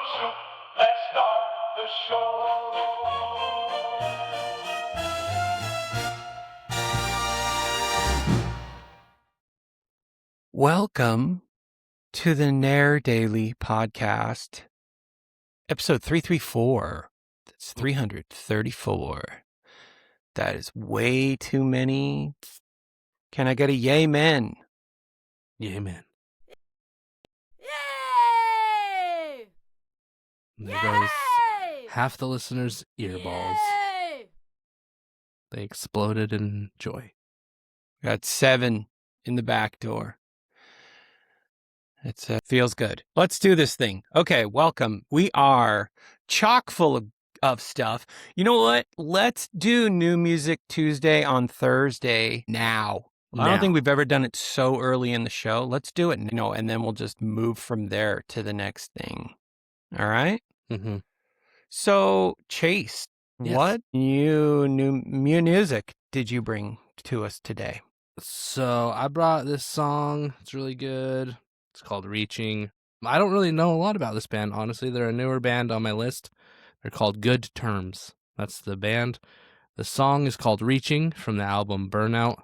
shoot, let's start the show. Welcome to the Neverdaily podcast, episode 334. That's 334. That is way too many. Can I get a yay, men? Yay, man. Yay! There goes half the listeners' earballs. Yay! They exploded in joy. Got 7 in the back door. It feels good. Let's do this thing. Okay, welcome. We are chock full of stuff. You know what? Let's do New Music Tuesday on Thursday now. I don't think we've ever done it so early in the show. Let's do it, and then we'll just move from there to the next thing. All right? Mm-hmm. So, Chase, Yes. what new music did you bring to us today? So I brought this song. It's really good. It's called Reaching. I don't really know a lot about this band, honestly. They're a newer band on my list. They're called Good Terms. That's the band. The song is called Reaching from the album Burnout.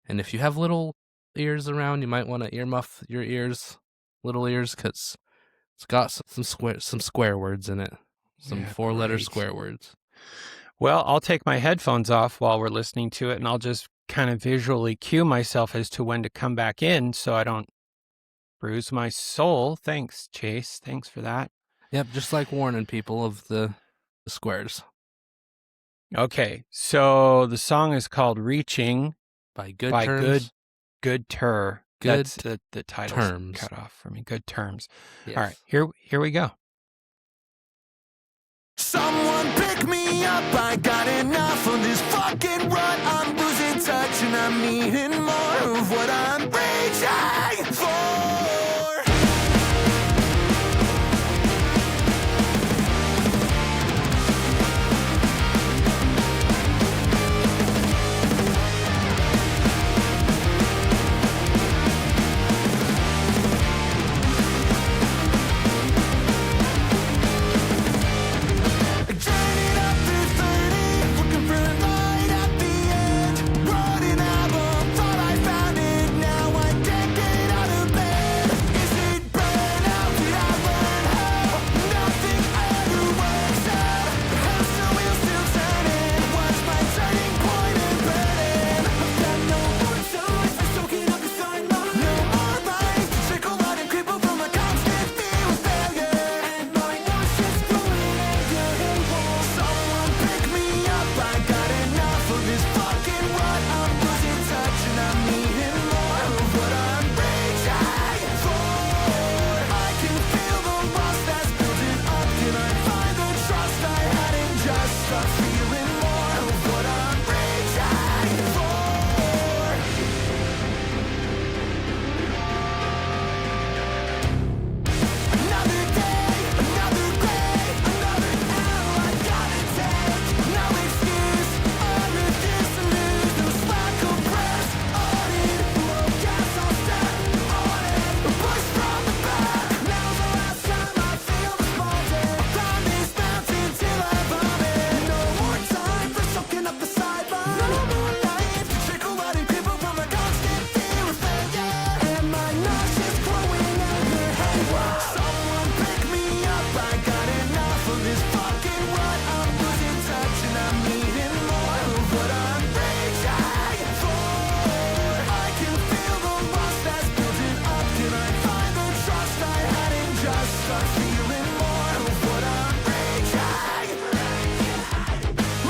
And if you have little ears around, you might want to earmuff your ears, little ears, because it's got some square words in it. Some 4-letter great. square words. Well, I'll take my headphones off while we're listening to it, and I'll just kind of visually cue myself as to when to come back in so I don't bruise my soul. Thanks, Chase. Thanks for that. Yep, just like warning people of the squares. Okay, so the song is called Reaching By Good by Terms. Good Good That's the title's Terms. cut off for me. Good Terms. Yes. All right, here we go. Someone pick me up, I got enough of this fucking rut. I'm losing touch and I'm needing more of what I'm reaching for. Journeyed up through 30, looking for a light at the end. Wrote an album, thought I found it, now I can't get out of bed. Is it burnout? Did I learn how? Nothing ever works out. How's the wheel still turning? What's my turning point and burden? I've got no more time for soaking up the sunlight. No more life to trickle out and cripple from a constant fear of failure. And my emotions flowing anger and war. Someone pick me up, I got enough of this fucking rut. I'm losing touch and I'm needing more of what I'm reaching for. I can feel the loss that's building up. Can I find the trust I had and just start feeling more of what I'm reaching for? Another day, another gray, another L I gotta take. No excuse, I refuse to lose. No slack or press on it. Low gas, I'll step on it. Push from the back. Now's the last time I feel despondent. Climb this mountain till I vomit. No more time for soaking up the sideline. No more life to trickle out and cripple from a constant fear of failure. And my nauseous growing anger haywire. Someone pick me up, I got enough of this fucking rut. I'm losing touch and I'm needing more of what I'm reaching for. I can feel the loss that's building up. Can I find the trust I had and just start feeling more of what I'm reaching?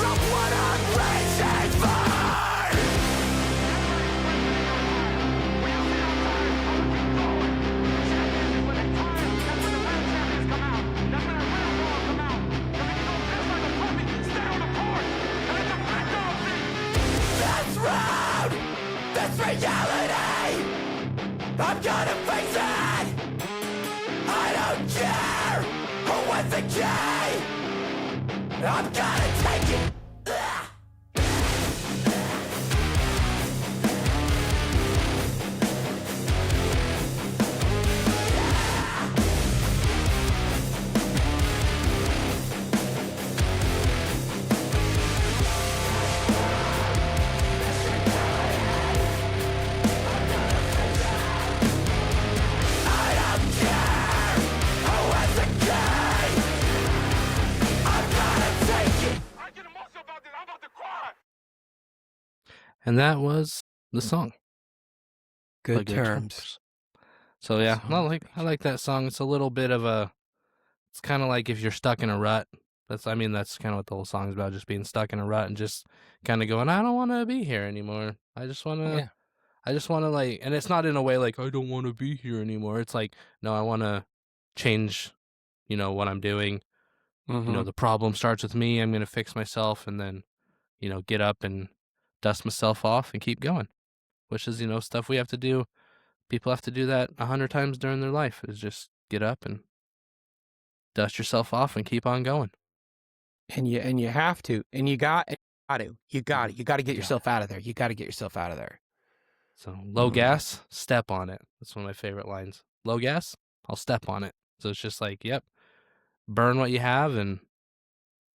Of what I'm reaching for. That's round! That's reality! I'm gonna face it! I don't care who wants the key! I'm gonna take it! And that was the song. Good By terms. So yeah, Song I like that song. It's a little bit of a. It's kind of like if you're stuck in a rut. That's kind of what the whole song's about, just being stuck in a rut and just kind of going, I don't want to be here anymore. I just want to. Yeah. I just want to like, and it's not in a way like I don't want to be here anymore. It's like, no, I want to change, what I'm doing. Mm-hmm. The problem starts with me. I'm going to fix myself and then, get up and dust myself off and keep going, which is, stuff we have to do. People have to do that 100 times during their life, is just get up and dust yourself off and keep on going. And you have to, and you got to get Yeah. yourself out of there. You got to get yourself out of there. So low gas, step on it. That's one of my favorite lines. Low gas, I'll step on it. So it's just like, yep, burn what you have and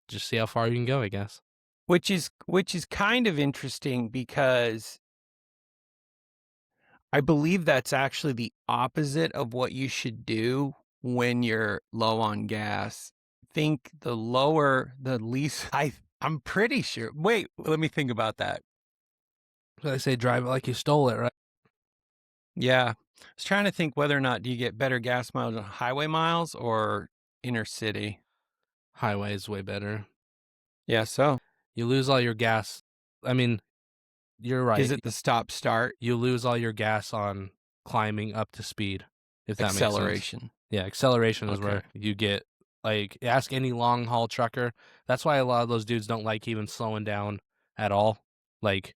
just see how far you can go, I guess. Which is kind of interesting because I believe that's actually the opposite of what you should do when you're low on gas. Think the lower, the least. I'm pretty sure. Wait, let me think about that. So I say drive it like you stole it, right? Yeah, I was trying to think whether or not do you get better gas miles on highway miles or inner city. Highway is way better. Yeah, so You lose all your gas. I mean, you're right. is it the stop start You lose all your gas on climbing up to speed, if that makes sense. acceleration? Yeah, acceleration is Okay. where you get, like, ask any long haul trucker. That's why a lot of those dudes don't like even slowing down at all. Like,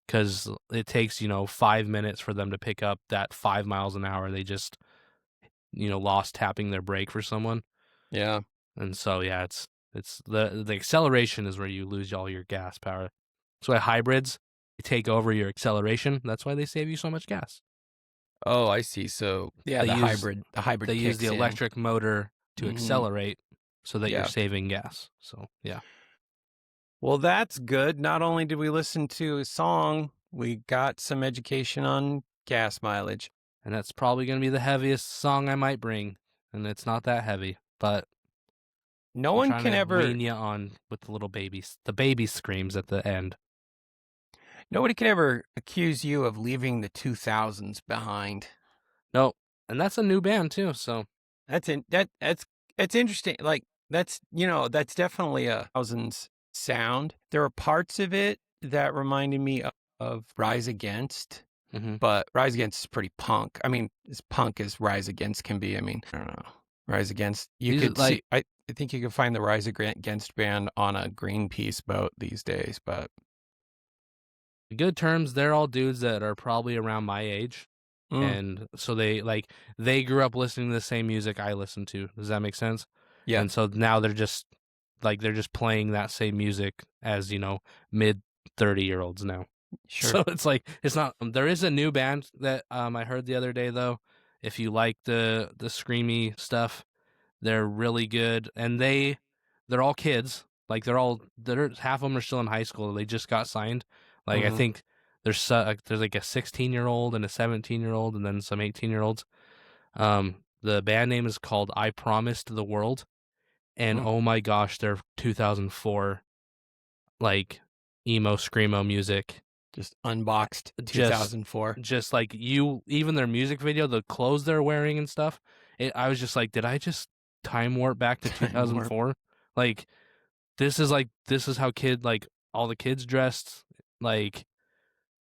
because it takes, 5 minutes for them to pick up that 5 miles an hour. They just, lost tapping their brake for someone. Yeah. And so, yeah, it's the acceleration is where you lose all your gas power. That's why hybrids take over your acceleration. That's why they save you so much gas. Oh, I see. So yeah, They the use- hybrid. They use the kicks in. electric motor to Mhm. accelerate so that Yeah. you're saving gas. So, yeah. Well, that's good. Not only did we listen to a song, we got some education on gas mileage. And that's probably going to be the heaviest song I might bring. And it's not that heavy, but No I'm one trying can to ever wean you on with the little babies. The baby screams at the end. nobody can ever accuse you of leaving the 2000s behind. No, and that's a new band too. So That's interesting. Like that's definitely a thousands sound. There are parts of it that reminded me of Rise Against, mhm. but Rise Against is pretty punk. I mean, as punk as Rise Against can be. I mean, I don't know. Rise Against, you These, could like- see. I think you can find the Rise Against band on a Greenpeace boat these days. But good terms, they're all dudes that are probably around my age. And so they grew up listening to the same music I listen to. Does that make sense? Yeah. And so now they're just playing that same music as, mid 30-year-olds now. sure. So it's like, it's not, there is a new band that I heard the other day though. If you like the screamy stuff, they're really good. And they're all kids. Like half of them are still in high school. They just got signed. Like I Mhm. think there's like a 16-year-old and a 17-year-old and then some 18-year-olds. The band name is called I Promised the World. And oh my gosh, they're 2004 like emo screamo music. Just unboxed Just- 2004. Just like even their music video, the clothes they're wearing and stuff. I was just like, did I just time warp back to Time 2004? Like this is how all the kids dressed, like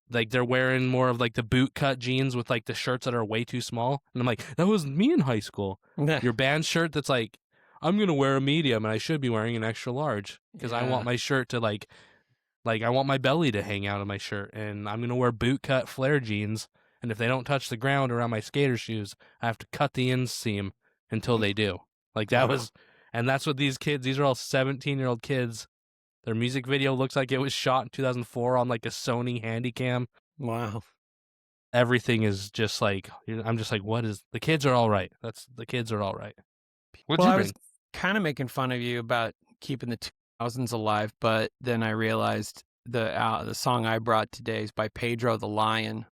they're wearing more of like the boot cut jeans with like the shirts that are way too small. And I'm like, that was me in high school. Your band shirt that's like, I'm gonna wear a medium and I should be wearing an extra large because I want Yeah. my shirt to like I want my belly to hang out of my shirt, and I'm gonna wear boot cut flare jeans. And if they don't touch the ground around my skater shoes, I have to cut the inseam until they do. Like that Wow. was, and that's what these kids. These are all 17-year-old kids. Their music video looks like it was shot in 2004 on like a Sony Handycam. Wow. Everything is just like, I'm just like, what is, the kids are all right. The kids are all right. What'd Well, you I bring? was kind of making fun of you about keeping the 2000s alive, but then I realized the song I brought today is by Pedro the Lion,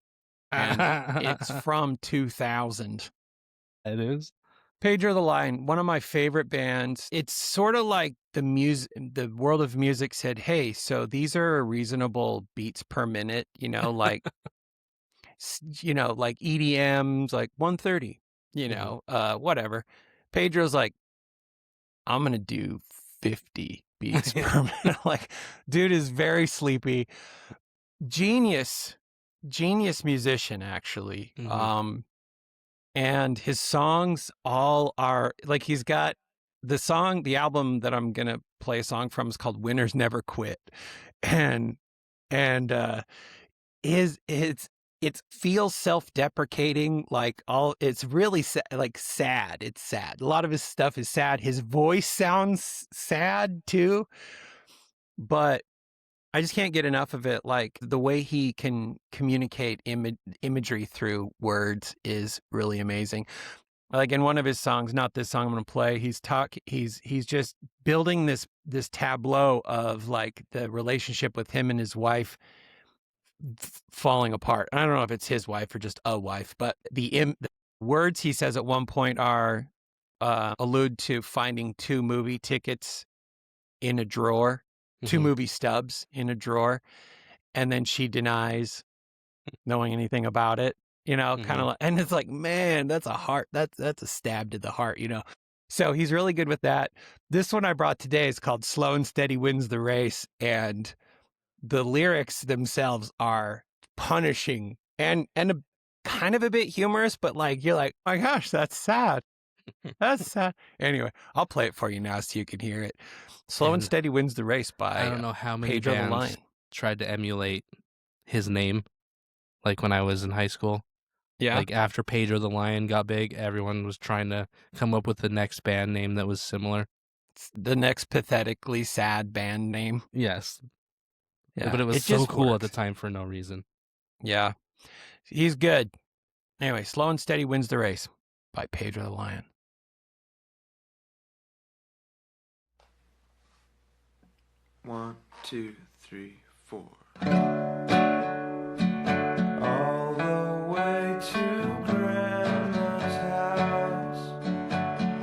and it's from 2000. It is. Pedro the Lion, one of my favorite bands. It's sort of like the world of music said, hey, so these are reasonable beats per minute, like, like EDM's like 130, whatever. Pedro's like, I'm going to do 50 beats per minute. Like, dude is very sleepy. Genius musician, actually. And his songs all are like, he's got the album that I'm going to play a song from is called Winners Never Quit. And it feels self-deprecating, like it's really sad. It's sad. A lot of his stuff is sad. His voice sounds sad too, but I just can't get enough of it. Like, the way he can communicate imagery through words is really amazing. Like, in one of his songs, not this song I'm going to play, he's just building this tableau of like the relationship with him and his wife falling apart. I don't know if it's his wife or just a wife, but the words he says at one point are allude to finding 2 movie tickets in a drawer, 2 movie stubs in a drawer, and then she denies knowing anything about it, kind of like, and it's like, man, that's a stab to the heart, So he's really good with that. This one I brought today is called Slow and Steady Wins the Race, and the lyrics themselves are punishing and kind of a bit humorous, but like, you're like, my gosh, that's sad. That's sad. Anyway, I'll play it for you now so you can hear it. Slow and Steady Wins the Race by I don't know how many Pedro the bands Lion. tried to emulate his name, like when I was in high school. Yeah. Like, after Pedro the Lion got big, everyone was trying to come up with the next band name that was similar. It's the next pathetically sad band name. Yes. Yeah. But it was so just cool works. at the time for no reason. Yeah. He's good. Anyway, Slow and Steady Wins the Race by Pedro the Lion. One, two, three, four. All the way to Grandma's house,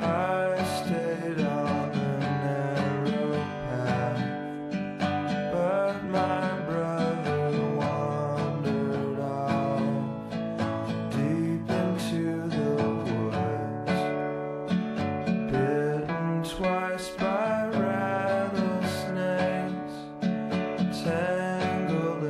I stayed on the narrow path, but my brother wandered off deep into the woods, bitten twice by rattlesnakes, tangled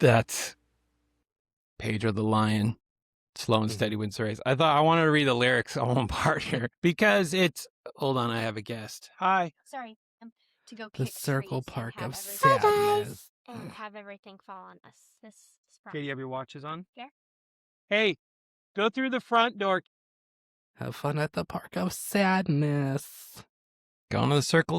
That's Pedro the Lion. Slow and steady wins the race. I wanted to read the lyrics on one part here because it's. Hold on, I have a guest. Hi. Sorry, to go The kick circle trees park and of have everything sadness. and have everything fall on us. This is Okay, you have your watches on? Yeah. Hey, go through the front door. Have fun at the park of sadness. Going to the circle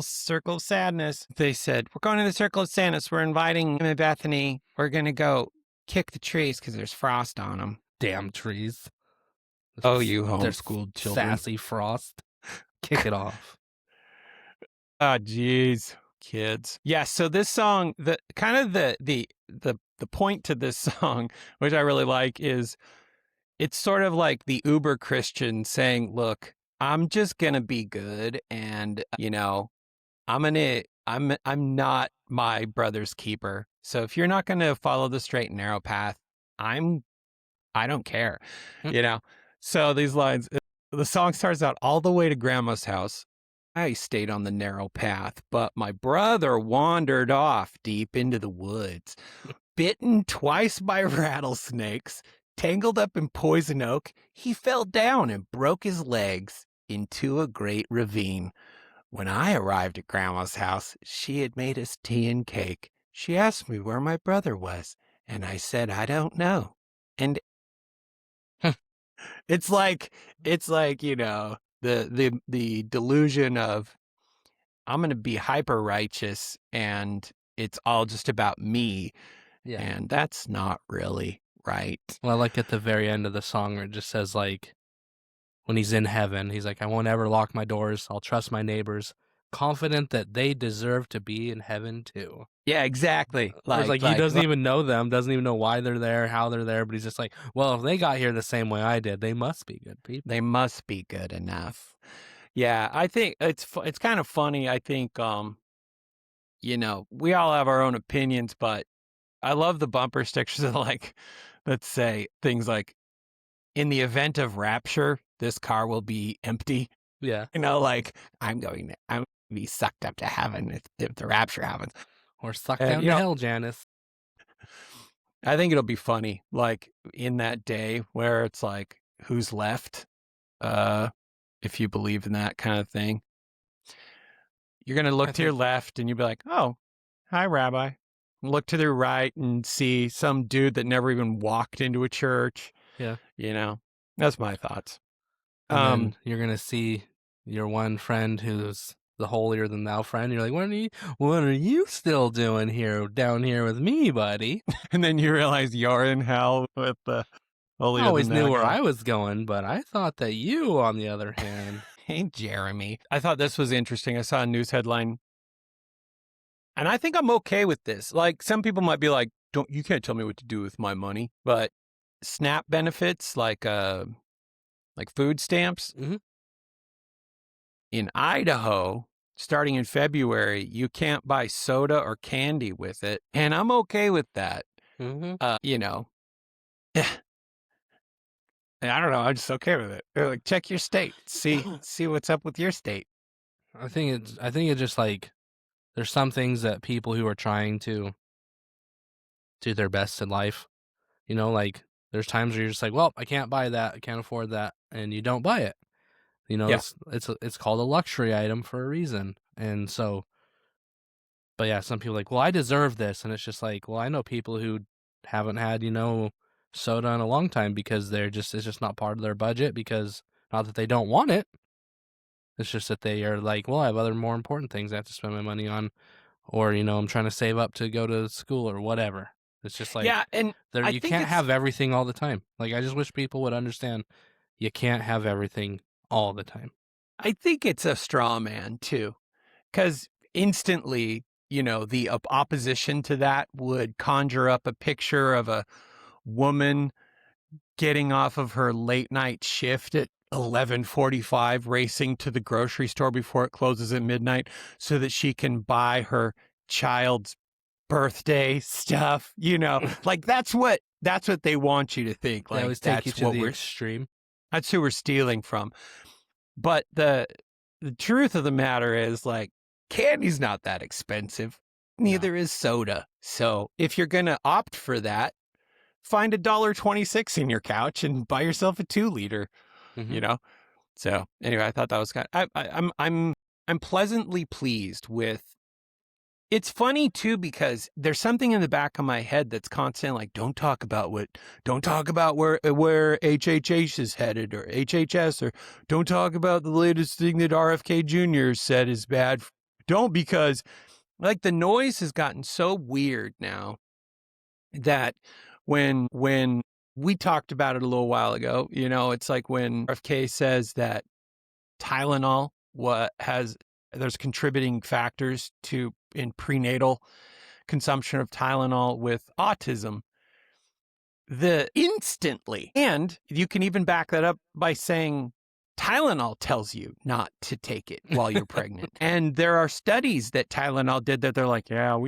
of sadness. They said, we're going to the circle of sadness. We're inviting him and Bethany. We're going to go kick the trees because there's frost on them. Damn trees. Oh, you There's homeschooled children. sassy frost. Kick it off. Oh, geez, kids. Yeah. So this song, the point to this song, which I really like, is it's sort of like the uber Christian saying, "Look, I'm just gonna be good, and I'm not my brother's keeper. So if you're not gonna follow the straight and narrow path, I don't care, So these lines, the song starts out all the way to Grandma's house. I stayed on the narrow path, but my brother wandered off deep into the woods, bitten twice by rattlesnakes, tangled up in poison oak. He fell down and broke his legs into a great ravine. When I arrived at Grandma's house, she had made us tea and cake. She asked me where my brother was, and I said, I don't know. And it's like, the delusion of I'm going to be hyper righteous and it's all just about me. Yeah. And that's not really right. Well, I like at the very end of the song where it just says, like, when he's in heaven, he's like, I won't ever lock my doors. I'll trust my neighbors, confident that they deserve to be in heaven too. Yeah, exactly. He doesn't even know them, doesn't even know why they're there, how they're there, but he's just like, well, if they got here the same way I did, they must be good people. They must be good enough. Yeah, I think it's kind of funny. I think, we all have our own opinions, but I love the bumper stickers that that say things like, in the event of rapture, this car will be empty. Yeah. I'm going to be sucked up to heaven if the rapture happens. Or sucked down to hell, Janice. I think it'll be funny, in that day where it's like, who's left? If you believe in that kind of thing. You're going to look to your left and you'll be like, oh, hi, Rabbi. Look to the right and see some dude that never even walked into a church. Yeah. That's my thoughts. And then you're going to see your one friend who's the holier than thou friend. You're like, what are you still doing down here with me, buddy? And then you realize you're in hell with the holier I always than thou knew where guy. I was going, but I thought that you, on the other hand. Hey, Jeremy. I thought this was interesting. I saw a news headline. And I think I'm okay with this. Some people might be like, you can't tell me what to do with my money. But SNAP benefits, like food stamps, Mm-hmm. in Idaho, starting in February, you can't buy soda or candy with it. And I'm okay with that. Mm-hmm. I don't know. I'm just okay with it. They're like, check your state. See what's up with your state. I think it's just like, there's some things that people who are trying to do their best in life, there's times where you're just like, well, I can't buy that, I can't afford that, and you don't buy it. Yeah. It's called a luxury item for a reason. And so, but yeah, some people are like, well, I deserve this, and it's just like, well, I know people who haven't had soda in a long time because it's just not part of their budget, because not that they don't want it. It's just that they are like, well, I have other more important things I have to spend my money on, or, I'm trying to save up to go to school or whatever. It's just like, yeah, and you can't have everything all the time. I just wish people would understand you can't have everything all the time. I think it's a straw man too, because instantly, the opposition to that would conjure up a picture of a woman getting off of her late night shift at 11:45, racing to the grocery store before it closes at midnight so that she can buy her child's birthday stuff. That's what they want you to think. They always take you to the extreme. That's who we're stealing from. But the truth of the matter is, candy's not that expensive. Neither is soda. So if you're going to opt for that, find $1.26 in your couch and buy yourself a 2-liter, Mhm. you know? So anyway, I thought that was I'm pleasantly pleased with. It's funny too because there's something in the back of my head that's constant, like don't talk about where HHH is headed or HHS, or don't talk about the latest thing that RFK Jr. said is bad. Don't, because like the noise has gotten so weird now that when we talked about it a little while ago, it's like when RFK says that Tylenol there's contributing factors in prenatal consumption of Tylenol with autism. Instantly, and you can even back that up by saying Tylenol tells you not to take it while you're pregnant. And there are studies that Tylenol did that they're like, that's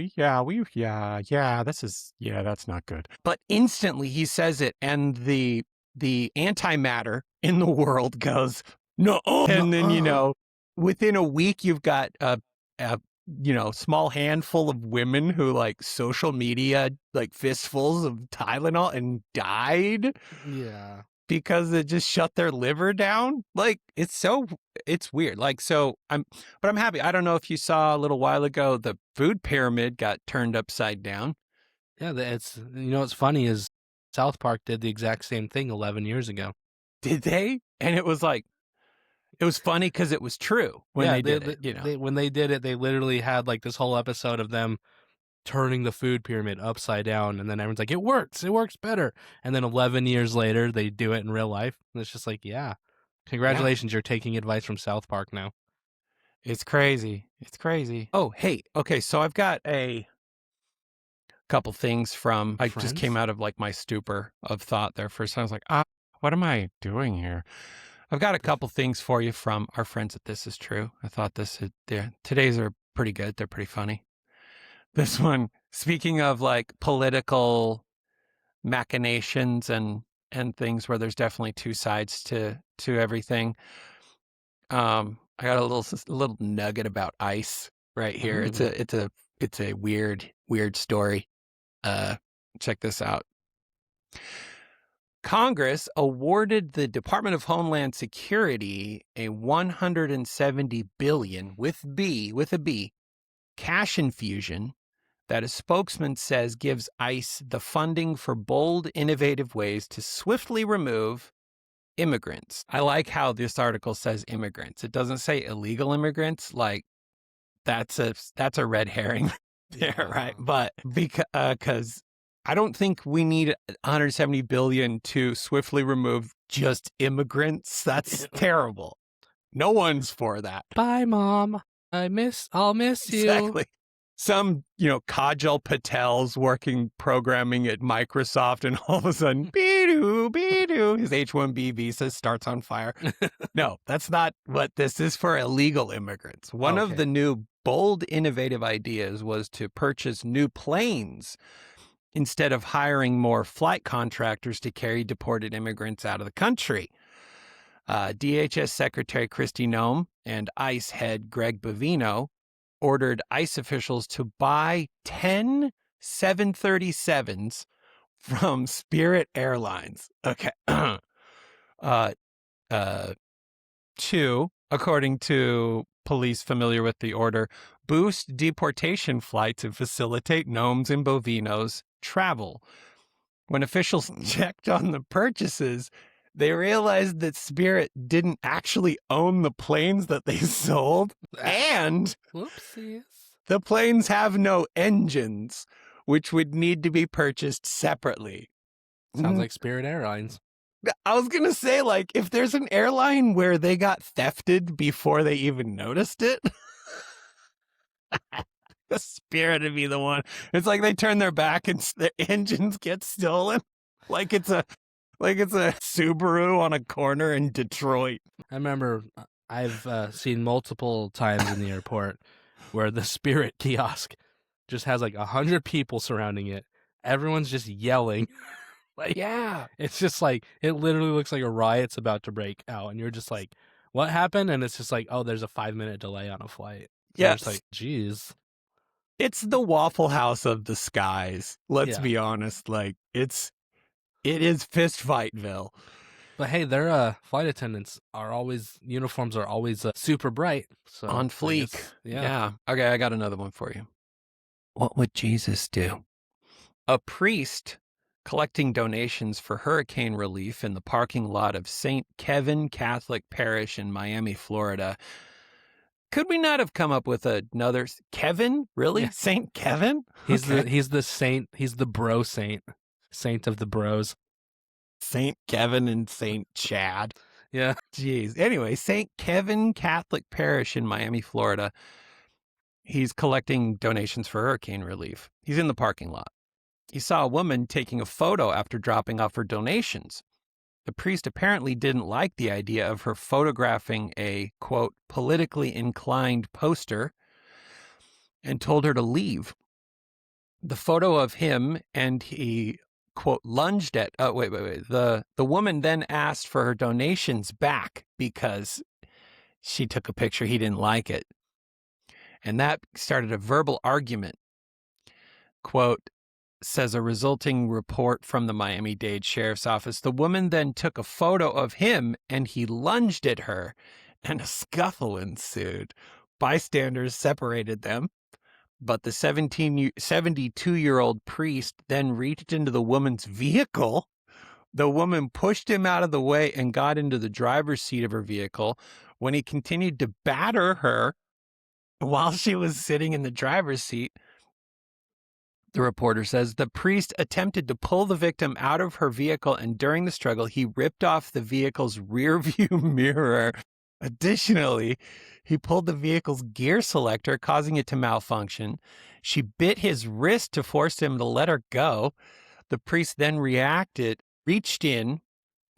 not good. But instantly he says it, and the antimatter in the world goes, no. And then, within a week, you've got a small handful of women who like social media, like fistfuls of Tylenol and died Yeah. because it just shut their liver down. Like it's weird. Like, but I'm happy. I don't know if you saw a little while ago, the food pyramid got turned upside down. Yeah, what's funny is South Park did the exact same thing 11 years ago. Did they? And it was funny because it was true when they did it. When they did it, they literally had like this whole episode of them turning the food pyramid upside down, and then everyone's like, it works better. And then 11 years later, they do it in real life. And it's just like, yeah, congratulations, you're taking advice from South Park now. It's crazy. It's crazy. Oh, hey, okay, so I've got a couple things from, I just came out of like my stupor of thought there for a second. I was like, what am I doing here? I've got a couple things for you from our friends at This Is True. I thought today's are pretty good. They're pretty funny. This one, speaking of like political machinations and things where there's definitely two sides to everything. I got a little nugget about ICE right here. Ooh. It's a weird story. Check this out. Congress awarded the Department of Homeland Security a $170 billion with a B cash infusion that a spokesman says gives ICE the funding for bold, innovative ways to swiftly remove immigrants. I like how this article says immigrants. It doesn't say illegal immigrants. Like that's a red herring there, right? But because I don't think we need 170 billion to swiftly remove just immigrants. That's terrible. No one's for that. Bye, Mom. I'll miss you. Exactly. Some, Kajal Patel's working programming at Microsoft, and all of a sudden, be-doo, his H-1B visa starts on fire. No, that's not what this is for illegal immigrants. One of the new bold, innovative ideas was to purchase new planes instead of hiring more flight contractors to carry deported immigrants out of the country. DHS Secretary Kristi Noem and ICE head Greg Bovino ordered ICE officials to buy 10 737s from Spirit Airlines. Okay. Two, according to police familiar with the order, boost deportation flights and facilitate Noem's and Bovino's travel. When officials checked on the purchases, they realized that Spirit didn't actually own the planes that they sold, and whoopsies. The planes have no engines, which would need to be purchased separately. Sounds like Spirit Airlines. I was going to say, like, if there's an airline where they got thefted before they even noticed it, the Spirit would be the one. It's like they turn their back and their engines get stolen. Like it's a Subaru on a corner in Detroit. I remember I've seen multiple times in the airport where the Spirit kiosk just has like 100 people surrounding it. Everyone's just yelling. Like, yeah, it's just like, it literally looks like a riot's about to break out. And you're just like, what happened? And it's just like, oh, there's a 5-minute delay on a flight. Yeah. It's like, geez. It's the Waffle House of the skies. Let's Yeah. be honest. Like it is fist fightville. But hey, their flight attendants uniforms are always super bright. So On I fleek. guess- Yeah. Okay, I got another one for you. What would Jesus do? A priest collecting donations for hurricane relief in the parking lot of St. Kevin Catholic Parish in Miami, Florida. Could we not have come up with another Kevin? Really? Yeah. St. Kevin? He's Okay. the saint. He's the bro saint. Saint of the bros. St. Kevin and St. Chad. Yeah. Jeez. Anyway, St. Kevin Catholic Parish in Miami, Florida. He's collecting donations for hurricane relief. He's in the parking lot. He saw a woman taking a photo after dropping off her donations. The priest apparently didn't like the idea of her photographing a, quote, politically inclined poster and told her to leave. The photo of him and he, quote, lunged at, wait. The woman then asked for her donations back because she took a picture. He didn't like it. And that started a verbal argument. Quote, says a resulting report from the Miami-Dade Sheriff's Office. The woman then took a photo of him and he lunged at her and a scuffle ensued. Bystanders separated them, but the 72-year-old priest then reached into the woman's vehicle. The woman pushed him out of the way and got into the driver's seat of her vehicle. When he continued to batter her while she was sitting in the driver's seat, the reporter says the priest attempted to pull the victim out of her vehicle, and during the struggle, he ripped off the vehicle's rear view mirror. Additionally, he pulled the vehicle's gear selector, causing it to malfunction. She bit his wrist to force him to let her go. The priest then reached in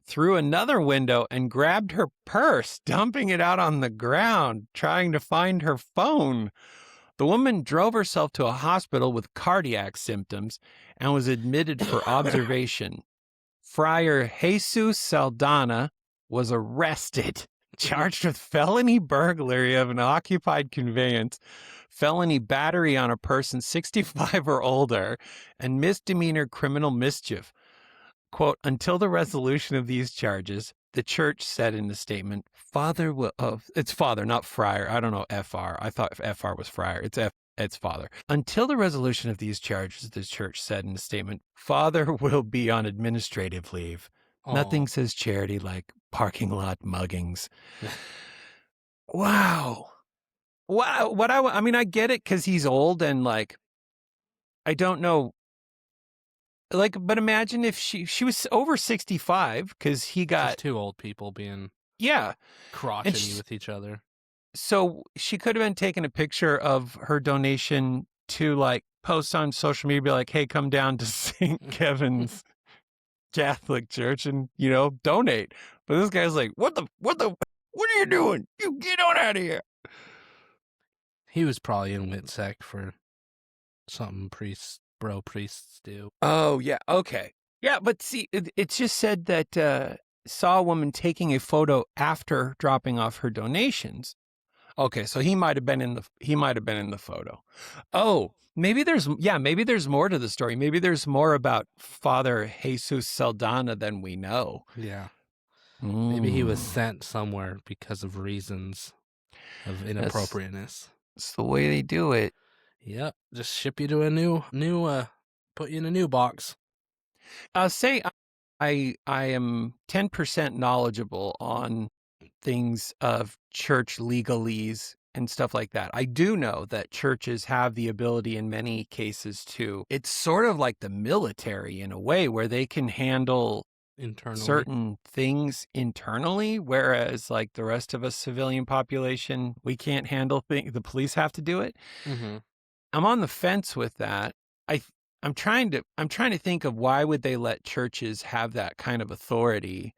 through another window and grabbed her purse, dumping it out on the ground, trying to find her phone. The woman drove herself to a hospital with cardiac symptoms and was admitted for observation. Friar Jesus Saldana was arrested, charged with felony burglary of an occupied conveyance, felony battery on a person 65 or older, and misdemeanor criminal mischief. Quote, until the resolution of these charges, the church said in a statement, it's father, not friar. I don't know FR. I thought FR was friar. It's father. Until the resolution of these charges, the church said in a statement, father will be on administrative leave. Nothing says charity like parking lot muggings. Wow. I mean, I get it because he's old and like, I don't know. Like, but imagine if she was over 65 because he got Just two old people being yeah. crotchety with each other. So she could have been taking a picture of her donation to like post on social media, be like, hey, come down to St. Kevin's Catholic Church and, donate. But this guy's like, what are you doing? You get on out of here. He was probably in WITSEC for something bro priests do. Oh, yeah. Okay. Yeah. But see, it just said that saw a woman taking a photo after dropping off her donations. Okay. So he might have been in the photo. Oh, maybe there's more to the story. Maybe there's more about Father Jesus Saldana than we know. Yeah. Maybe he was Mm. sent somewhere because of reasons of inappropriateness. It's the way they do it. Yep. Just ship you to a new put you in a new box. I'll say I am 10% knowledgeable on things of church legalese and stuff like that. I do know that churches have the ability in many cases it's sort of like the military in a way where they can handle Internally. certain things internally, whereas like the rest of us civilian population, we can't handle things. The police have to do it. Mm-hmm. I'm on the fence with that. I'm trying to think of why would they let churches have that kind of authority,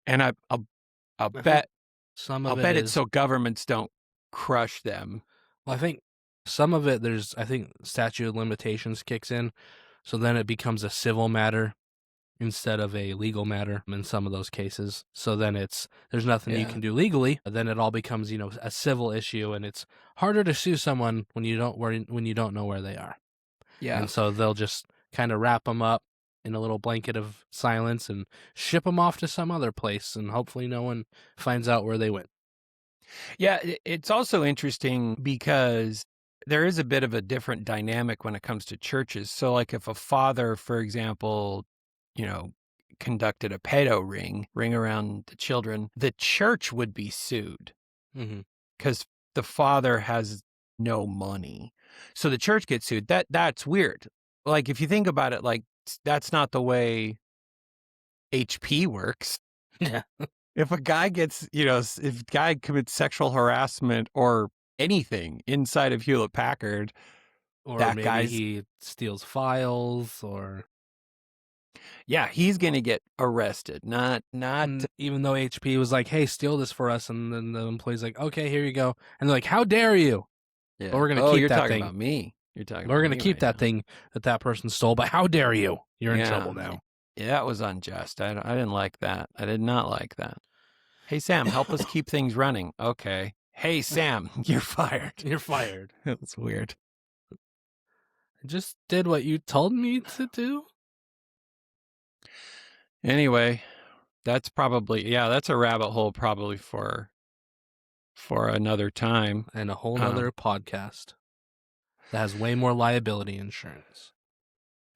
and I'll bet it's so governments don't crush them. Well, I think some of it I think statute of limitations kicks in, so then it becomes a civil matter instead of a legal matter in some of those cases. So then there's nothing you Yeah. can do legally. Then it all becomes, a civil issue, and it's harder to sue someone when you don't know where they are. Yeah. And so they'll just kind of wrap them up in a little blanket of silence and ship them off to some other place, and hopefully no one finds out where they went. Yeah, it's also interesting because there is a bit of a different dynamic when it comes to churches. So, like, if a father, for example, conducted a pedo ring around the children, the church would be sued Mm-hmm. because the father has no money. So the church gets sued. That's weird. Like, if you think about it, like, that's not the way HP works. Yeah. If a guy gets, if a guy commits sexual harassment or anything inside of Hewlett Packard, Or that maybe guy's, he steals files, or yeah, he's going to get arrested. Not, even though HP was like, "Hey, steal this for us," and then the employee's like, "Okay, here you go," and they're like, "How dare you?" yeah. But we're gonna Oh, keep you're that talking thing. about me. You're talking We're about gonna me keep right that now. thing that person stole. But how dare you? You're in Yeah, trouble now. Yeah, that was unjust. I didn't like that. I did not like that. Hey, Sam, help us keep things running. Okay. Hey, Sam, you're fired. You're fired. That's weird. I just did what you told me to do. Anyway, that's a rabbit hole probably for another time. And a whole nother podcast that has way more liability insurance.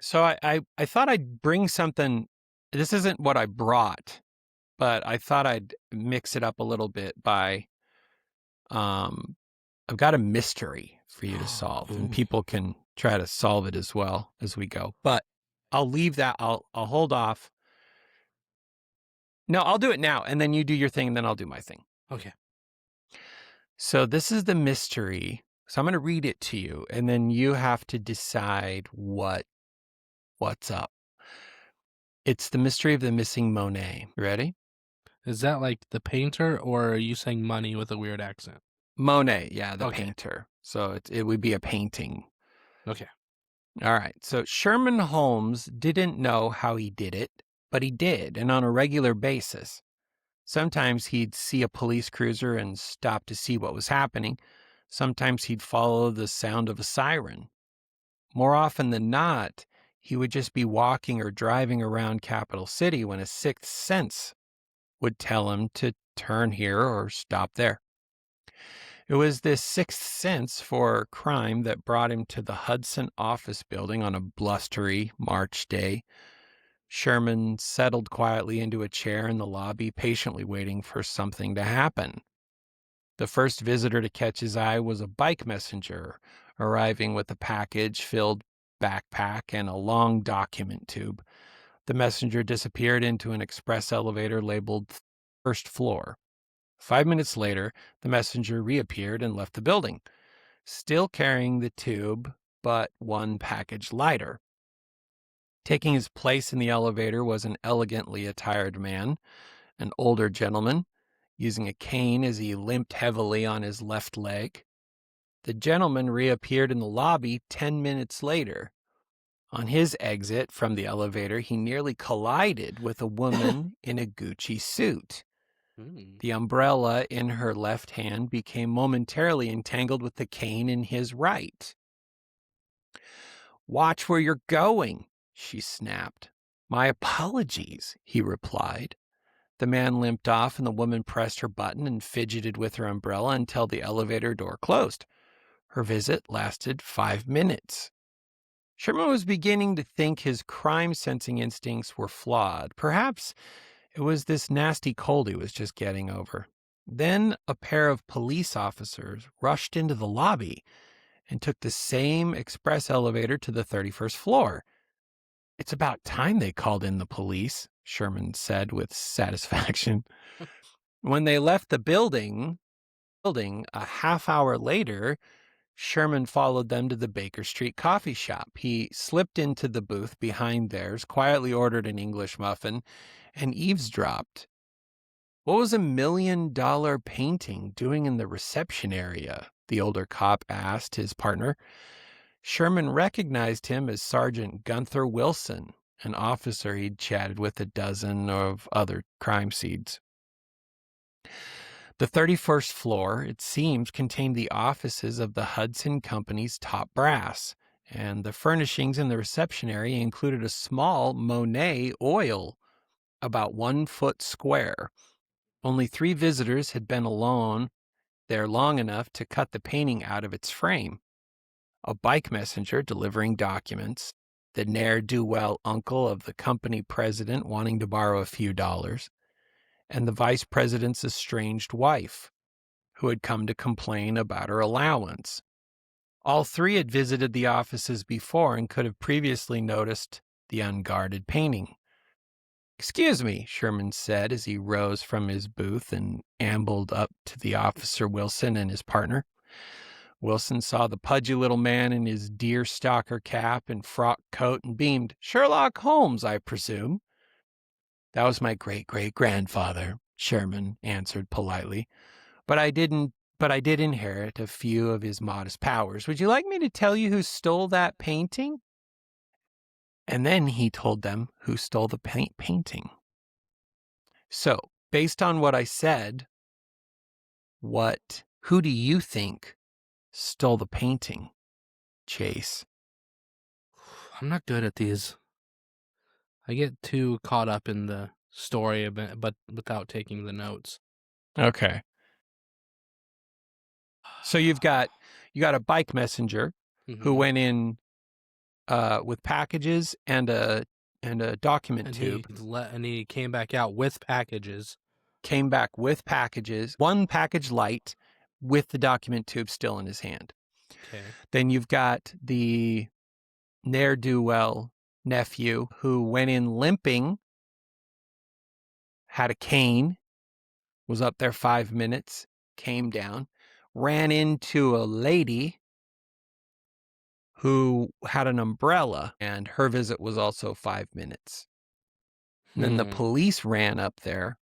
So I thought I'd bring something. This isn't what I brought, but I thought I'd mix it up a little bit by, I've got a mystery for you to solve, and Ooh. people can try to solve it as well as we go. But I'll leave that. I'll hold off. No, I'll do it now, and then you do your thing, and then I'll do my thing. Okay. So this is the mystery. So I'm going to read it to you, and then you have to decide what's up. It's the mystery of the missing Monet. You ready? Is that like the painter, or are you saying money with a weird accent? Monet, yeah, the Okay. painter. So it would be a painting. Okay. All right. So Sherman Holmes didn't know how he did it, but he did, and on a regular basis. Sometimes he'd see a police cruiser and stop to see what was happening. Sometimes he'd follow the sound of a siren. More often than not, he would just be walking or driving around Capital City when a sixth sense would tell him to turn here or stop there. It was this sixth sense for crime that brought him to the Hudson office building on a blustery March day. Sherman settled quietly into a chair in the lobby, patiently waiting for something to happen. The first visitor to catch his eye was a bike messenger, arriving with a package-filled backpack and a long document tube. The messenger disappeared into an express elevator labeled first floor. 5 minutes later, the messenger reappeared and left the building, still carrying the tube, but one package lighter. Taking his place in the elevator was an elegantly attired man, an older gentleman, using a cane as he limped heavily on his left leg. The gentleman reappeared in the lobby 10 minutes later. On his exit from the elevator, he nearly collided with a woman in a Gucci suit. The umbrella in her left hand became momentarily entangled with the cane in his right. "Watch where you're going," she snapped. "My apologies," he replied. The man limped off, and the woman pressed her button and fidgeted with her umbrella until the elevator door closed. Her visit lasted 5 minutes. Sherman was beginning to think his crime-sensing instincts were flawed. Perhaps it was this nasty cold he was just getting over. Then a pair of police officers rushed into the lobby and took the same express elevator to the 31st floor. "It's about time they called in the police," Sherman said with satisfaction. When they left the building a half hour later, Sherman followed them to the Baker Street coffee shop. He slipped into the booth behind theirs, quietly ordered an English muffin, and eavesdropped. What was $1 million painting doing in the reception area? The older cop asked his partner. Sherman recognized him as Sergeant Gunther Wilson, an officer he'd chatted with a dozen of other crime scenes. The 31st floor, it seems, contained the offices of the Hudson Company's top brass, and the furnishings in the reception area included a small Monet oil, about 1 foot square. Only 3 visitors had been alone there long enough to cut the painting out of its frame. A bike messenger delivering documents, the ne'er-do-well uncle of the company president wanting to borrow a few dollars, and the vice president's estranged wife, who had come to complain about her allowance. All 3 had visited the offices before and could have previously noticed the unguarded painting. "Excuse me," Sherman said as he rose from his booth and ambled up to the officer Wilson and his partner. Wilson saw the pudgy little man in his deerstalker cap and frock coat and beamed. "Sherlock Holmes, I presume?" "That was my great-great-grandfather," Sherman answered politely. But I did inherit a few of his modest powers. Would you like me to tell you who stole that painting?" And then he told them who stole the painting. So, based on what I said, who do you think stole the painting, Chase? I'm not good at these. I get too caught up in the story a bit, but without taking the notes. Okay. So you got a bike messenger who Mhm. went in with packages and a document and tube. He came back out with packages. Came back with packages, 1 package light with the document tube still in his hand. Okay. Then you've got the ne'er-do-well nephew who went in limping, had a cane, was up there 5 minutes, came down, ran into a lady who had an umbrella, and her visit was also 5 minutes. And then the police ran up there,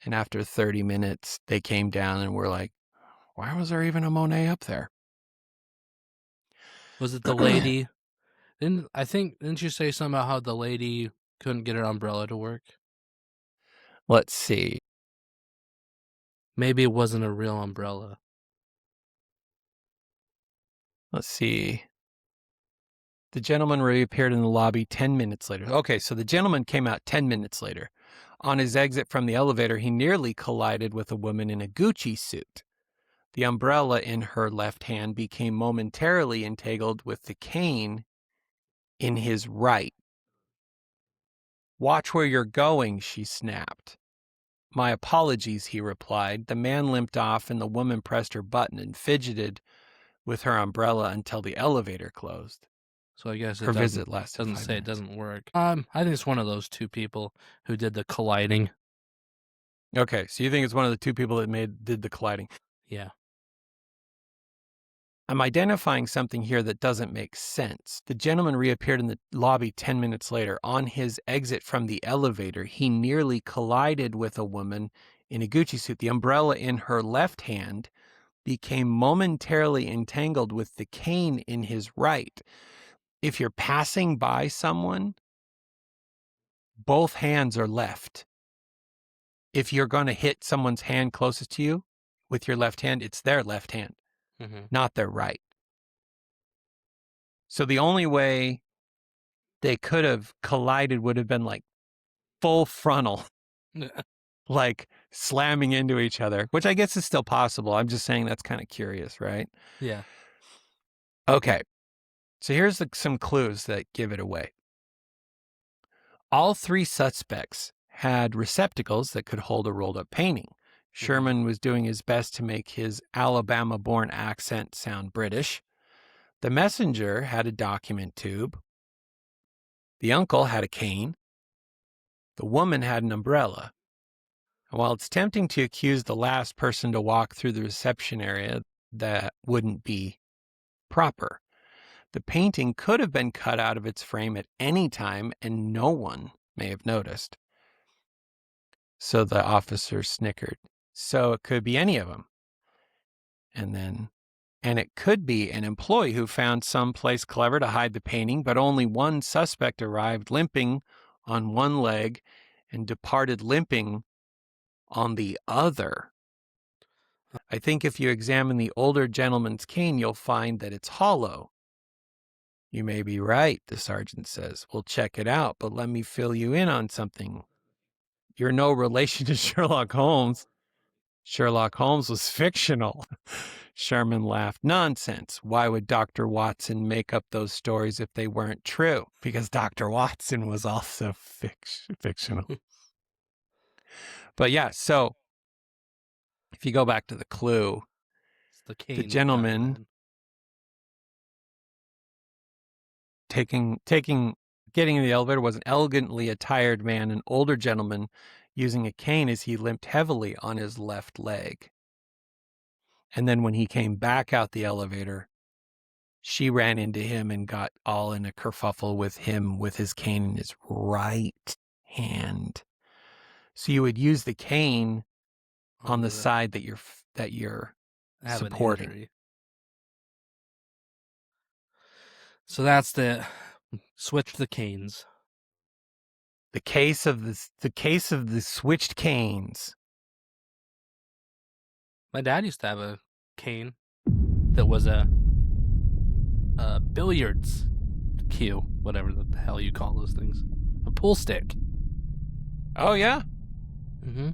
and after 30 minutes, they came down and were like, "Why was there even a Monet up there?" Was it the lady? Didn't you say something about how the lady couldn't get her umbrella to work? Let's see. Maybe it wasn't a real umbrella. Let's see. The gentleman reappeared in the lobby 10 minutes later. Okay, so the gentleman came out 10 minutes later. On his exit from the elevator, he nearly collided with a woman in a Gucci suit. The umbrella in her left hand became momentarily entangled with the cane in his right. "Watch where you're going," she snapped. "My apologies," he replied. The man limped off and the woman pressed her button and fidgeted with her umbrella until the elevator closed. So I guess Her visit lasted doesn't 5 say minutes. it doesn't work. I think it's one of those 2 people who did the colliding. Okay, so you think it's one of the 2 people that did the colliding. Yeah. I'm identifying something here that doesn't make sense. The gentleman reappeared in the lobby 10 minutes later. On his exit from the elevator, he nearly collided with a woman in a Gucci suit. The umbrella in her left hand became momentarily entangled with the cane in his right. If you're passing by someone, both hands are left. If you're going to hit someone's hand closest to you with your left hand, it's their left hand, not their right. So the only way they could have collided would have been like full frontal, like slamming into each other, which I guess is still possible. I'm just saying that's kind of curious, right? Yeah. Okay. So here's some clues that give it away. All 3 suspects had receptacles that could hold a rolled up painting. Sherman was doing his best to make his Alabama-born accent sound British. The messenger had a document tube. The uncle had a cane. The woman had an umbrella. And while it's tempting to accuse the last person to walk through the reception area, that wouldn't be proper. The painting could have been cut out of its frame at any time, and no one may have noticed. So the officer snickered. So it could be any of them. And it could be an employee who found some place clever to hide the painting, but only one suspect arrived limping on one leg and departed limping on the other. I think if you examine the older gentleman's cane, you'll find that it's hollow. You may be right, the sergeant says. We'll check it out, but let me fill you in on something. You're no relation to Sherlock Holmes. Sherlock Holmes was fictional. Sherman laughed. Nonsense. Why would Dr. Watson make up those stories if they weren't true? Because Dr. Watson was also fictional. But yeah, so if you go back to the clue, It's the cane. the gentleman getting in the elevator was an elegantly attired man, an older gentleman, using a cane as he limped heavily on his left leg. And then when he came back out the elevator, she ran into him and got all in a kerfuffle with him with his cane in his right hand. So you would use the cane on the side that you're have an supporting. injury. So that's the switch the canes. The case of the switched canes. My dad used to have a cane that was a billiards cue, whatever the hell you call those things, a pool stick. Oh yeah. Mm-hmm.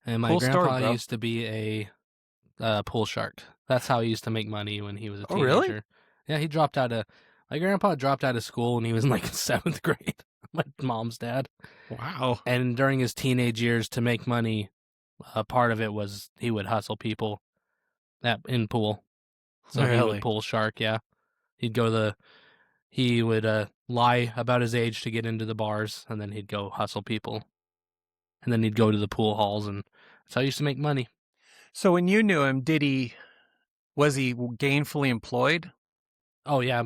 And my Cool story, grandpa bro. used to be a pool shark. That's how he used to make money when he was a Oh, teenager. really? Yeah, my grandpa dropped out of school when he was in like 7th grade. My mom's dad. Wow. And during his teenage years, to make money, part of it was he would hustle people in pool. So he Really? would pool shark, yeah. He would lie about his age to get into the bars, and then he'd go hustle people. And then he'd go to the pool halls, and that's how he used to make money. So when you knew him, was he gainfully employed? Oh yeah,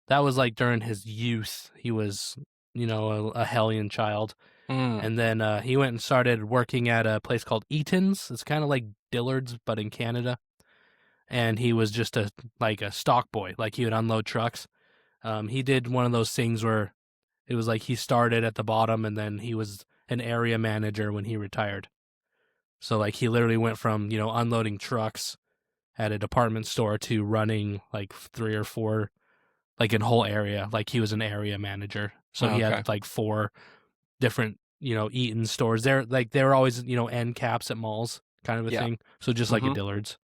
that was like during his youth. He was, a hellion child. And then he went and started working at a place called Eaton's. It's kind of like Dillard's, but in Canada. And he was just a stock boy. Like he would unload trucks. He did one of those things where it was like he started at the bottom and then he was an area manager when he retired. So like he literally went from, unloading trucks at a department store to running like 3 or 4, like a whole area. Like he was an area manager. So he Okay. had like 4 different, Eaton stores. They were always, end caps at malls kind of a Yeah. thing. So just like a Mhm. Dillard's.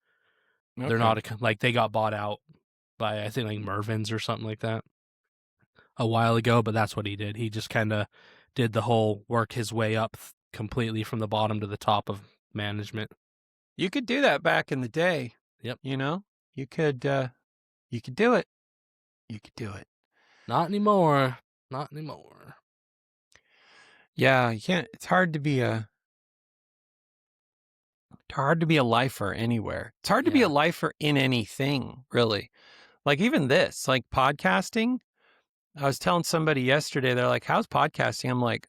Okay. They're not like they got bought out by I think like Mervyn's or something like that a while ago, but that's what he did. He just kind of did the whole work his way up completely from the bottom to the top of management. You could do that back in the day. Yep. You could do it. You could do it. Not anymore. Not anymore. Yeah, you can't. It's hard to be a lifer anywhere. It's hard to be Yeah. a lifer in anything, really. Like even this, like podcasting. I was telling somebody yesterday, they're like, "How's podcasting?" I'm like,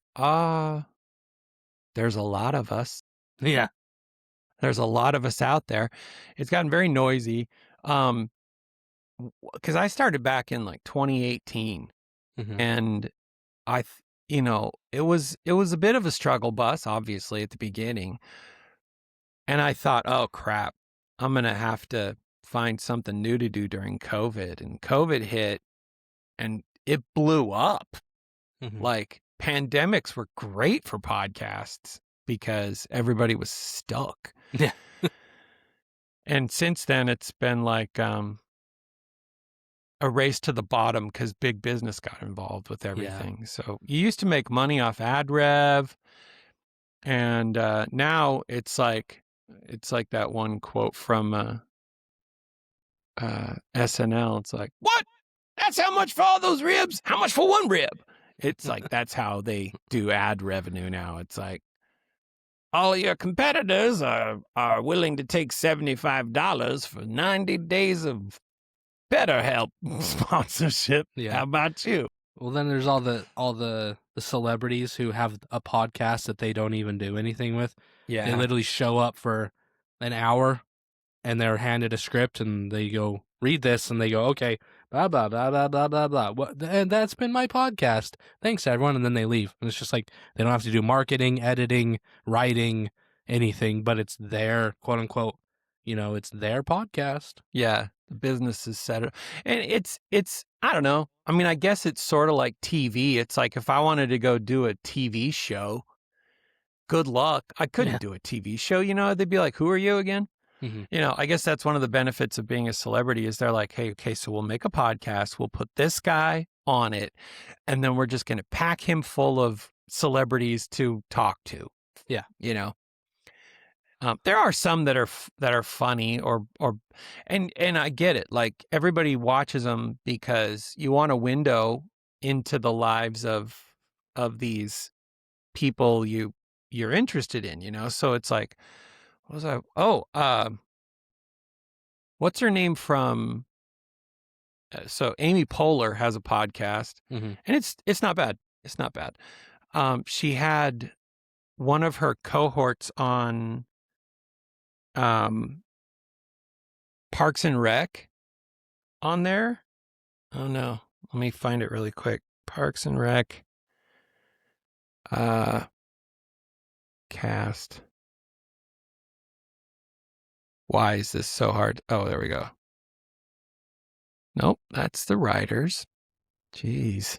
there's a lot of us. Yeah. There's a lot of us out there. It's gotten very noisy. Because I started back in like 2018, Mhm. and it was a bit of a struggle bus, obviously, at the beginning. And I thought, oh crap, I'm gonna have to find something new to do during COVID. And COVID hit, and it blew up. Mhm. Like pandemics were great for podcasts because everybody was stuck. Yeah. And since then, it's been like a race to the bottom because big business got involved with everything. So you used to make money off ad rev, and now it's like that one quote from SNL. It's like, what? That's how much for all those ribs? How much for one rib? It's like that's how they do ad revenue now. It's like all your competitors are willing to take $75 for 90 days of BetterHelp sponsorship. Yeah. How about you? Well, then there's all the celebrities who have a podcast that they don't even do anything with. Yeah. They literally show up for an hour and they're handed a script and they go, read this, and they go, okay, blah, blah, blah, blah, blah, blah, blah. And that's been my podcast. Thanks, everyone. And then they leave. And it's just like they don't have to do marketing, editing, writing, anything, but it's their quote unquote, it's their podcast. Yeah, the business is set up. And it's I don't know. I mean, I guess it's sort of like TV. It's like if I wanted to go do a TV show, good luck. I couldn't do a TV show, they'd be like, "Who are you again?" Mm-hmm. I guess that's one of the benefits of being a celebrity is they're like, "Hey, okay, so we'll make a podcast, we'll put this guy on it, and then we're just going to pack him full of celebrities to talk to." Yeah. There are some that are funny and I get it. Like everybody watches them because you want a window into the lives of these people you're interested in, So it's like, what was I? Oh, what's her name from? So Amy Poehler has a podcast, Mm-hmm. and it's not bad. It's not bad. She had one of her cohorts on Parks and Rec on there. Oh no, let me find it really quick. Parks and Rec cast. Why is this so hard? Oh, there we go. Nope, that's the writers. Jeez.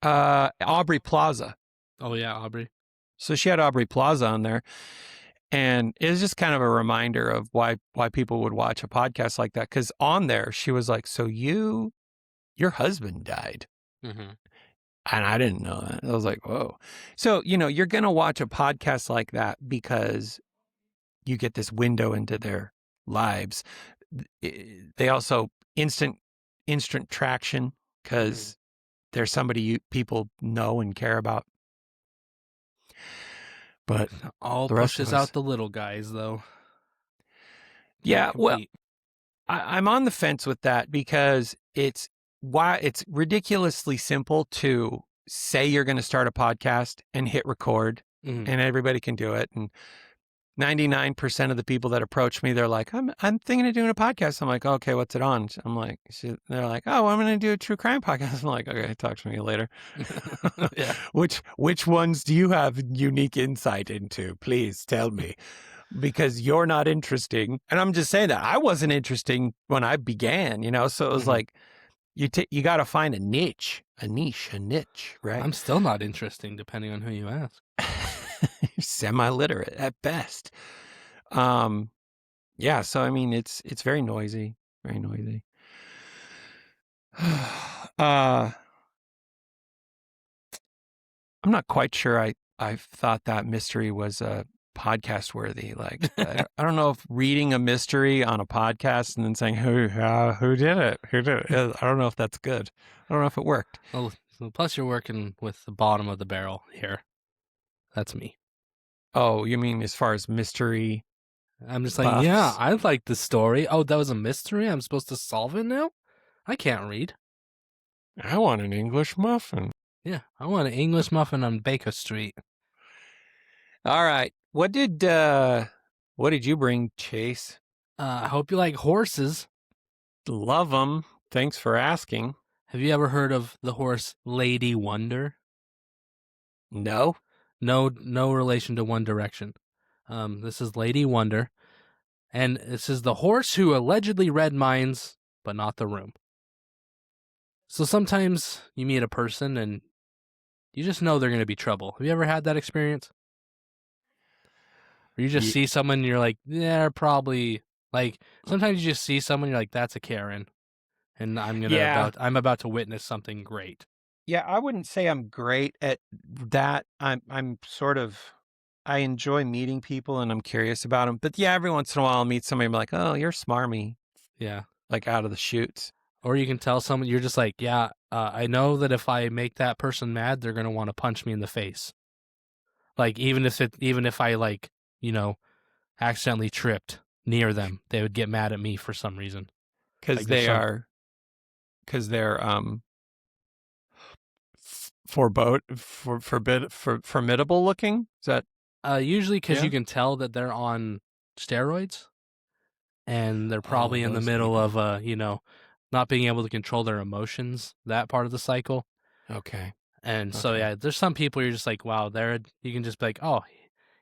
Aubrey Plaza. Oh yeah, Aubrey. So she had Aubrey Plaza on there. And it was just kind of a reminder of why people would watch a podcast like that. Because on there, she was like, "So your husband died." Mm-hmm. And I didn't know that. I was like, whoa. So, you're going to watch a podcast like that because you get this window into their lives. They also instant traction because they're somebody people know and care about. But all the rest pushes of us- out the little guys, though. Yeah, Can't well, compete. I'm on the fence with that because it's ridiculously simple to say you're going to start a podcast and hit record Mhm. and everybody can do it. And 99% of the people that approach me, they're like, I'm thinking of doing a podcast. I'm like, okay, what's it on? I'm like, they're like, oh, I'm going to do a true crime podcast. I'm like, okay, talk to me later. Yeah. Which ones do you have unique insight into? Please tell me. Because you're not interesting. And I'm just saying that I wasn't interesting when I began, so it was Mhm. like, you got to find a niche, right? I'm still not interesting, depending on who you ask. You're semi-literate at best. Yeah. So, I mean, it's very noisy, very noisy. I'm not quite sure I thought that mystery was podcast worthy. Like, I don't know if reading a mystery on a podcast and then saying who did it, I don't know if that's good. I don't know if it worked. Oh, plus you're working with the bottom of the barrel here. That's me. Oh, you mean as far as mystery? I'm just like, buffs? yeah, I like the story. Oh, that was a mystery? I'm supposed to solve it now? I can't read. I want an English muffin. Yeah, I want an English muffin on Baker Street. All right. What did you bring, Chase? I hope you like horses. Love them. Thanks for asking. Have you ever heard of the horse Lady Wonder? No. No relation to One Direction. This is Lady Wonder, and this is the horse who allegedly read minds, but not the room. So sometimes you meet a person and you just know they're going to be trouble. Have you ever had that experience? Or you just see someone and you're like, they're probably, like, sometimes you just see someone and you're like, that's a Karen, and I'm about to witness something great. Yeah, I wouldn't say I'm great at that. I'm sort of, I enjoy meeting people and I'm curious about them. But yeah, every once in a while I'll meet somebody and be like, oh, you're smarmy, Yeah. like out of the chutes. Or you can tell someone, you're just like, yeah, I know that if I make that person mad, they're going to want to punch me in the face. Like, even if I, like, accidentally tripped near them, they would get mad at me for some reason. Because Like they're formidable looking. Is that usually because Yeah. you can tell that they're on steroids, and they're probably in the those middle people. of not being able to control their emotions, that part of the cycle. Okay. And so, Okay. yeah, there's some people you're just like, wow, you can just be like, oh,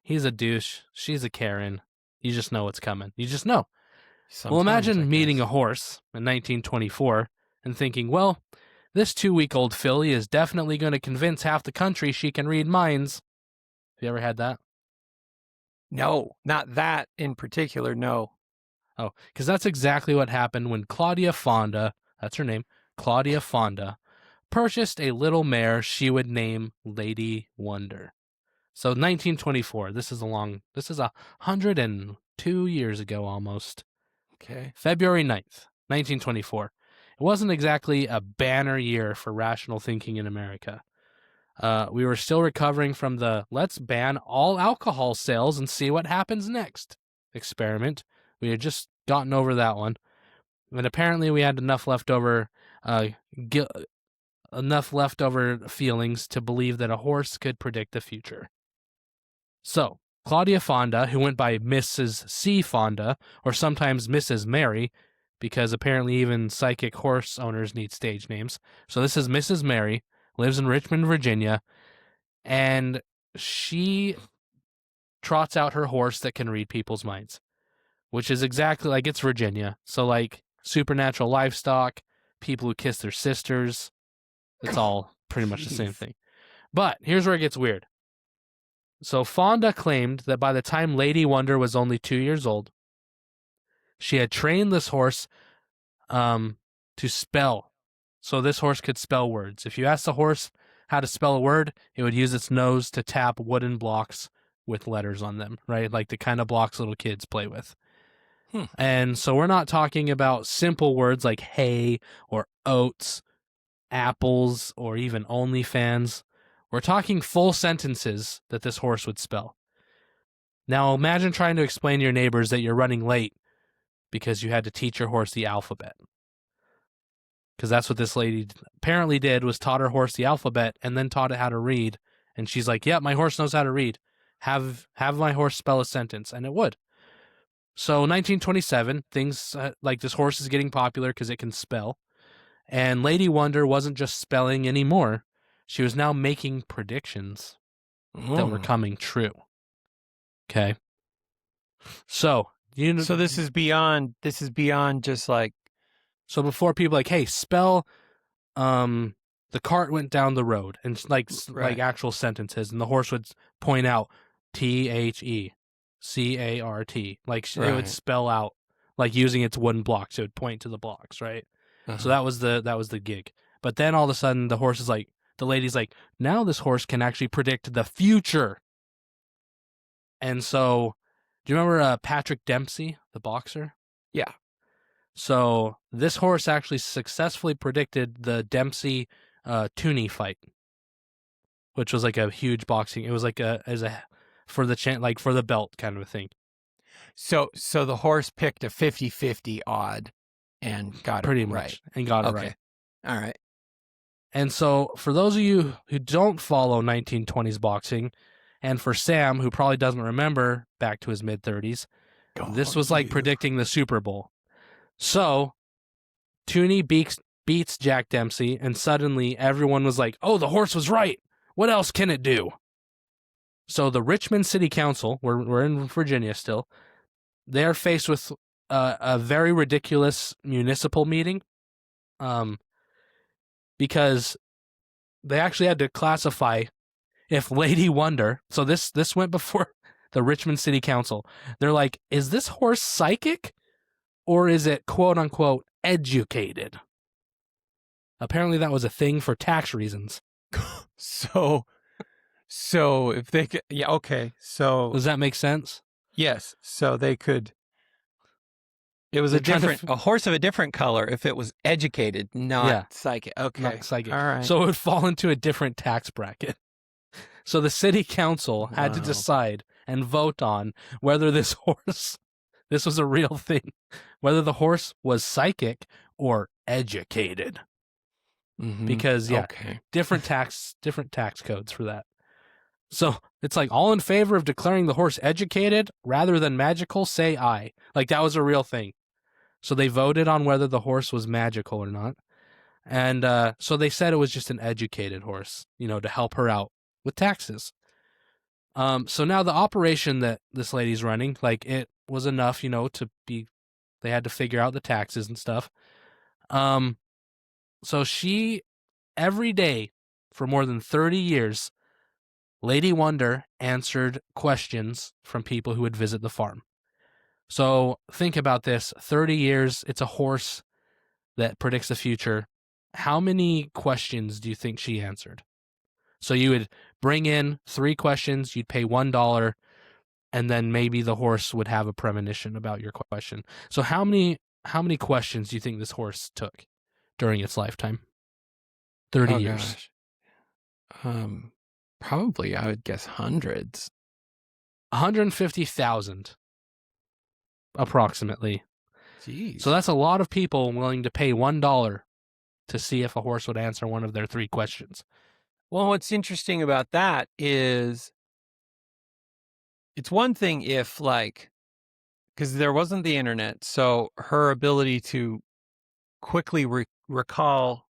he's a douche. She's a Karen. You just know what's coming. You just know. Well, Sometimes, I imagine meeting guess. a horse in 1924 and thinking, well, this 2-week-old filly is definitely going to convince half the country she can read minds. Have you ever had that? No, not that in particular. No. Oh, because that's exactly what happened when Claudia Fonda, that's her name, Claudia Fonda, purchased a little mare she would name Lady Wonder. So 1924, this is 102 years ago almost. Okay. February 9th, 1924. It wasn't exactly a banner year for rational thinking in America. We were still recovering from the let's ban all alcohol sales and see what happens next experiment. We had just gotten over that one. And apparently we had enough leftover feelings to believe that a horse could predict the future. So, Claudia Fonda, who went by Mrs. C. Fonda, or sometimes Mrs. Mary, because apparently even psychic horse owners need stage names. So this is Mrs. Mary, lives in Richmond, Virginia, and she trots out her horse that can read people's minds, which is exactly like it's Virginia. So like supernatural livestock, people who kiss their sisters, it's all pretty much the same Jeez. thing. But here's where it gets weird. So Fonda claimed that by the time Lady Wonder was only 2 years old, she had trained this horse to spell. So this horse could spell words. If you asked the horse how to spell a word, it would use its nose to tap wooden blocks with letters on them, right? Like the kind of blocks little kids play with. And so we're not talking about simple words like hay or oats, apples, or even OnlyFans. We're talking full sentences that this horse would spell. Now imagine trying to explain to your neighbors that you're running late because you had to teach your horse the alphabet. Because that's what this lady apparently did, was taught her horse the alphabet and then taught it how to read. And she's like, yeah, my horse knows how to read. Have my horse spell a sentence. And it would. So 1927, things like this horse is getting popular because it can spell. And Lady Wonder wasn't just spelling anymore. She was now making predictions that were coming true. Okay. So, So this is beyond just like, so before people like, hey, spell the cart went down the road, and like actual sentences, and the horse would point out THECART, like it would Right. spell out, like using its wooden blocks, it would point to the blocks, right? So that was the gig. But then all of a sudden the horse is like, the lady's like, now this horse can actually predict the future. And so, do you remember Patrick Dempsey, the boxer? Yeah. So this horse actually successfully predicted the Dempsey Tooney fight, which was like a huge boxing. It was like for the belt kind of a thing. So the horse picked a 50-50 odd and got Pretty it much, right. and got it Okay. right. All right. And so for those of you who don't follow 1920s boxing, and for Sam, who probably doesn't remember back to his mid-30s, this was like predicting the Super Bowl. So Tooney beats Jack Dempsey, and suddenly everyone was like, oh, the horse was right. What else can it do? So the Richmond City Council, we're in Virginia still, they're faced with a very ridiculous municipal meeting, because they actually had to classify if Lady Wonder, so this went before the Richmond City Council. They're like, is this horse psychic, or is it quote unquote educated? Apparently that was a thing for tax reasons. So if they could, yeah, okay. So Does that make sense? yes, so they could. It was They're trying to a horse of a different color if it was educated, not psychic. Okay, Not psychic. All right. So it would fall into a different tax bracket. So the city council had to Wow. decide and vote on whether this horse, this was a real thing, whether the horse was psychic or educated. Mhm. Because okay. different tax codes for that. So it's like, all in favor of declaring the horse educated rather than magical, say aye. Like that was a real thing. So they voted on whether the horse was magical or not. And so they said it was just an educated horse, to help her out with taxes. So now the operation that this lady's running, like, it was enough, they had to figure out the taxes and stuff. So she, every day for more than 30 years, Lady Wonder answered questions from people who would visit the farm. So think about this, 30 years, it's a horse that predicts the future. How many questions do you think she answered? So you would bring in 3 questions, you'd pay $1, and then maybe the horse would have a premonition about your question. So how many questions do you think this horse took during its lifetime? 30 years. Gosh. Probably, I would guess hundreds. 150,000, approximately. Jeez. So that's a lot of people willing to pay $1 to see if a horse would answer one of their 3 questions. Well, what's interesting about that is it's one thing if, like, because there wasn't the internet, so her ability to quickly recall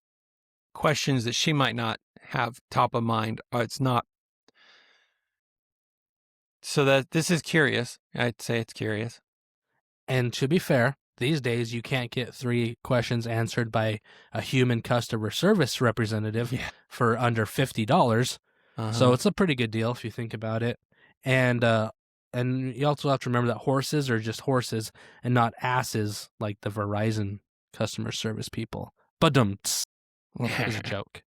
questions that she might not have top of mind, it's not. So that this is curious. I'd say it's curious. And to be fair, these days you can't get 3 questions answered by a human customer service representative for under $50. So it's a pretty good deal if you think about it. And you also have to remember that horses are just horses and not asses like the Verizon customer service people. Badum. Well, that was a joke.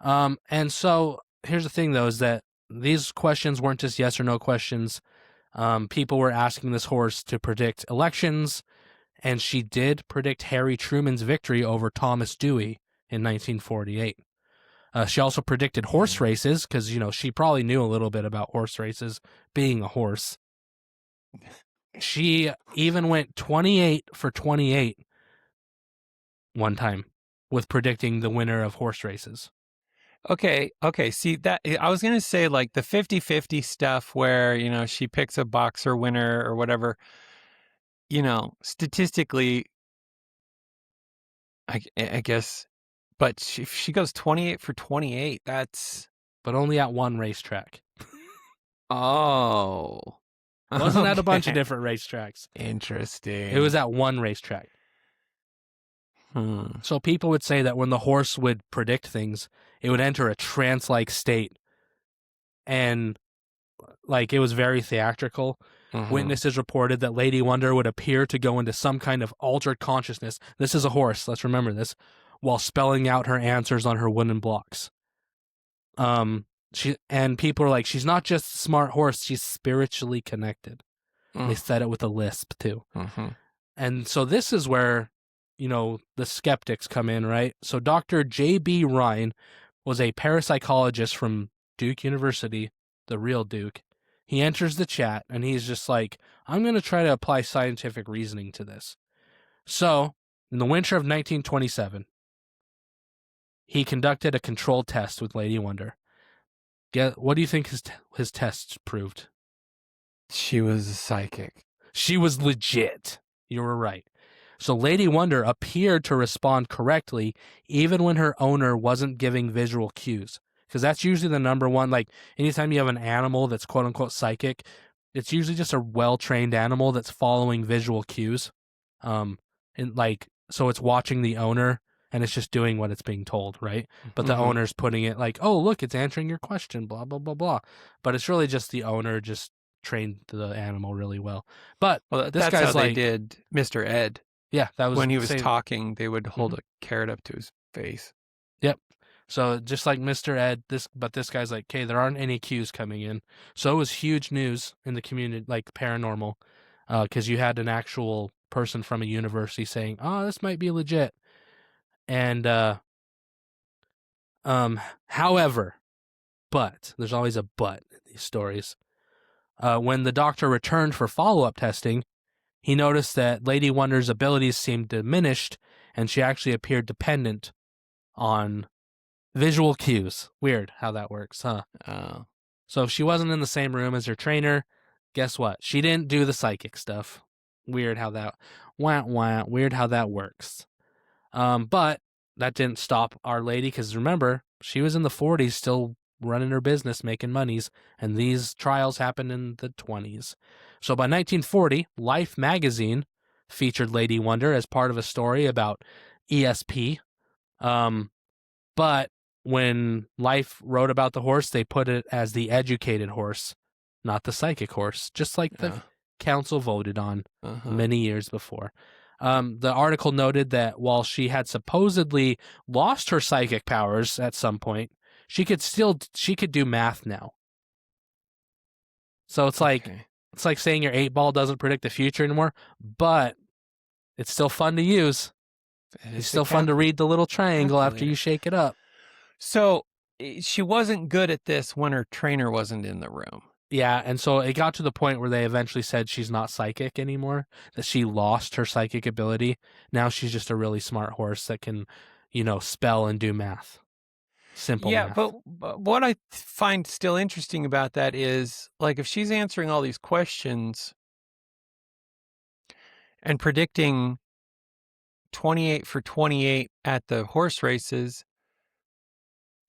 And so here's the thing, though, is that these questions weren't just yes or no questions. People were asking this horse to predict elections, and she did predict Harry Truman's victory over Thomas Dewey in 1948. She also predicted horse races because, she probably knew a little bit about horse races, being a horse. She even went 28 for 28 one time with predicting the winner of horse races. Okay. See, that I was going to say, like, the 50-50 stuff where, she picks a boxer winner or whatever, statistically, I guess, but if she goes 28 for 28, that's... But only at one racetrack. Oh. It wasn't at a bunch of different racetracks. Interesting. It was at one racetrack. So people would say that when the horse would predict things, it would enter a trance-like state. And, like, it was very theatrical. Witnesses reported that Lady Wonder would appear to go into some kind of altered consciousness. This is a horse, let's remember this, while spelling out her answers on her wooden blocks. People are like, she's not just a smart horse, she's spiritually connected. They said it with a lisp, too. And so this is where, the skeptics come in, right? So Dr. J.B. Ryan was a parapsychologist from Duke University, the real Duke. He enters the chat, and he's just like, I'm going to try to apply scientific reasoning to this. So, in the winter of 1927, he conducted a controlled test with Lady Wonder. What do you think his tests proved? She was a psychic. She was legit. You were right. So Lady Wonder appeared to respond correctly even when her owner wasn't giving visual cues. Because that's usually the number one, like, anytime you have an animal that's quote-unquote psychic, it's usually just a well-trained animal that's following visual cues. So it's watching the owner, and it's just doing what it's being told, right? But the owner's putting it like, oh, look, it's answering your question, blah, blah, blah, blah. But it's really just the owner just trained the animal really well. But this that's guy's how like... they did Mr. Ed. Yeah, that was... When he was talking, they would hold a carrot up to his face. Yep. So just like Mr. Ed, this guy's like, okay, there aren't any cues coming in. So it was huge news in the community, like paranormal, because you had an actual person from a university saying, oh, this might be legit. And, however, but there's always a but in these stories. When the doctor returned for follow-up testing, he noticed that Lady Wonder's abilities seemed diminished, and she actually appeared dependent on visual cues. Weird how that works, huh? Oh. So if she wasn't in the same room as her trainer, guess what? She didn't do the psychic stuff. weird how that weird how that works. But that didn't stop Our Lady, because remember, she was in the 40s still running her business, making monies, and these trials happened in the 20s. So by 1940, Life magazine featured Lady Wonder as part of a story about ESP. But when Life wrote about the horse, they put it as the educated horse, not the psychic horse, just like the council voted on many years before. The article noted that while she had supposedly lost her psychic powers at some point, she could do math now. So it's like saying your 8-ball doesn't predict the future anymore, but it's still fun to use. It's still fun to read the little triangle after you shake it up. So she wasn't good at this when her trainer wasn't in the room. Yeah, and so it got to the point where they eventually said she's not psychic anymore, that she lost her psychic ability. Now she's just a really smart horse that can, spell and do math. Simple math. But what I find still interesting about that is, like, if she's answering all these questions and predicting 28 for 28 at the horse races,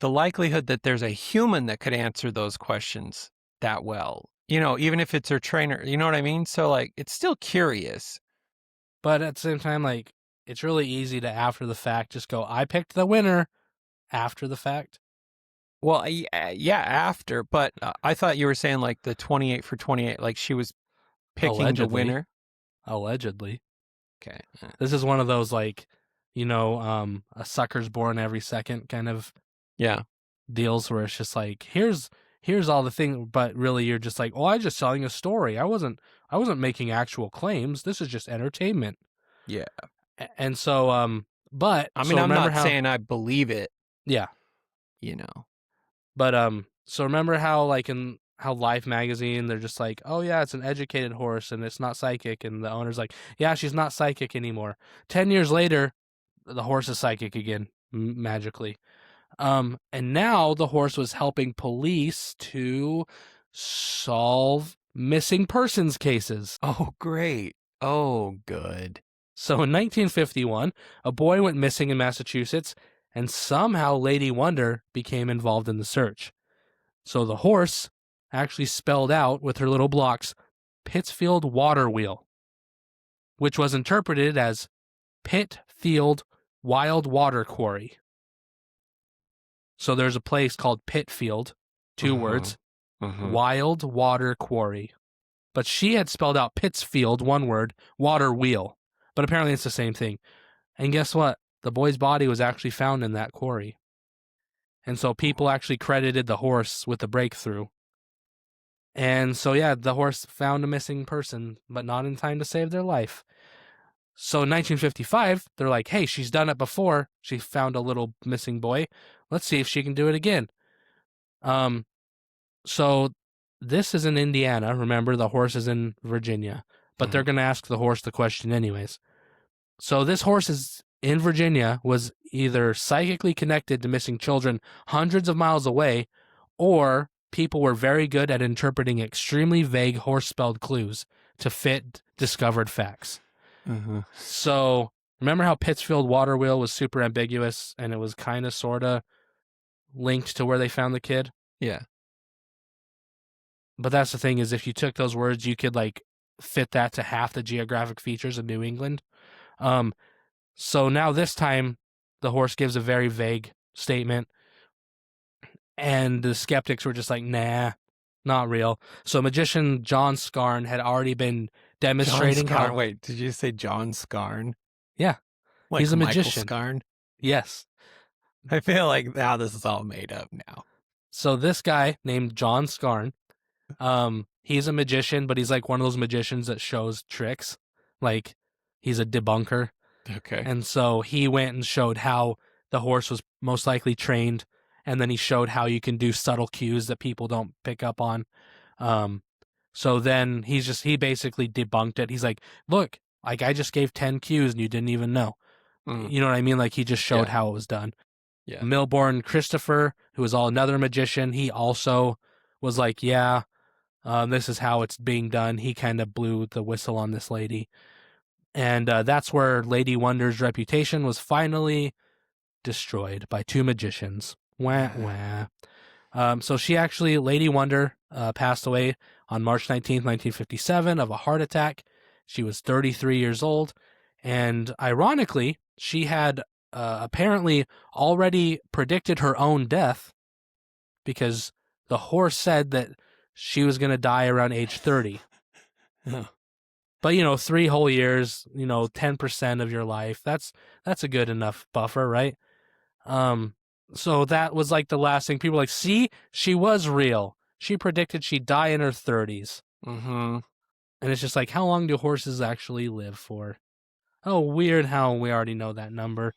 the likelihood that there's a human that could answer those questions that well, even if it's her trainer, you know what I mean? So, like, it's still curious. But at the same time, like, it's really easy to, after the fact, just go, I picked the winner after the fact. Well, yeah, after, but I thought you were saying, like, the 28 for 28, like she was picking the winner. Allegedly. Okay. This is one of those, like, a sucker's born every second kind of deals where it's just like, here's all the thing, but really you're just like, I'm just selling a story. I wasn't making actual claims. This is just entertainment. Yeah. And so, but I mean, I'm not saying I believe it. Yeah. But so remember how, like, in how Life magazine, they're just like, oh yeah, it's an educated horse and it's not psychic, and the owner's like, yeah, she's not psychic anymore. 10 years later, the horse is psychic again, magically. And now the horse was helping police to solve missing persons cases. Oh, great. Oh, good. So in 1951, a boy went missing in Massachusetts, and somehow Lady Wonder became involved in the search. So the horse actually spelled out with her little blocks, Pittsfield Water Wheel, which was interpreted as Pitfield Wild Water Quarry. So there's a place called Pitfield, 2 words, Wild Water Quarry. But she had spelled out Pittsfield, 1 word, Water Wheel. But apparently it's the same thing. And guess what? The boy's body was actually found in that quarry. And so people actually credited the horse with the breakthrough. And so, yeah, the horse found a missing person, but not in time to save their life. So in 1955, they're like, hey, she's done it before. She found a little missing boy. Let's see if she can do it again. So this is in Indiana. Remember, the horse is in Virginia. But they're going to ask the horse the question anyways. So this horse is in Virginia, was either psychically connected to missing children hundreds of miles away, or people were very good at interpreting extremely vague horse-spelled clues to fit discovered facts. So remember how Pittsfield Water Wheel was super ambiguous and it was kind of sort of linked to where they found the kid? Yeah. But that's the thing, is if you took those words, you could, like, fit that to half the geographic features of New England. So now this time the horse gives a very vague statement, and the skeptics were just like, nah, not real. So magician John Scarn had already been demonstrating how... Wait, did you say John Scarn? Yeah. Like he's a Michael magician. Scarn? Yes. I feel like now this is all made up now. So this guy named John Scarn, he's a magician, but he's like one of those magicians that shows tricks. Like, he's a debunker. Okay. And so he went and showed how the horse was most likely trained, and then he showed how you can do subtle cues that people don't pick up on. So then he basically debunked it. He's like, look, like, I just gave 10 cues and you didn't even know. You know what I mean? Like, he just showed how it was done. Yeah. Milbourne Christopher, who was another magician, he also was like, yeah, This is how it's being done. He kind of blew the whistle on this lady. And that's where Lady Wonder's reputation was finally destroyed by two magicians. Wah, wah. So she actually, Lady Wonder, passed away on March 19th, 1957 of a heart attack. She was 33 years old. And ironically, she had apparently already predicted her own death because the horse said that she was going to die around age 30. Yeah. But, 3 whole years, 10% of your life, that's a good enough buffer, right? So that was like the last thing. People were like, see, she was real. She predicted she'd die in her 30s. Mm-hmm. And it's just like, how long do horses actually live for? Oh, weird how we already know that number.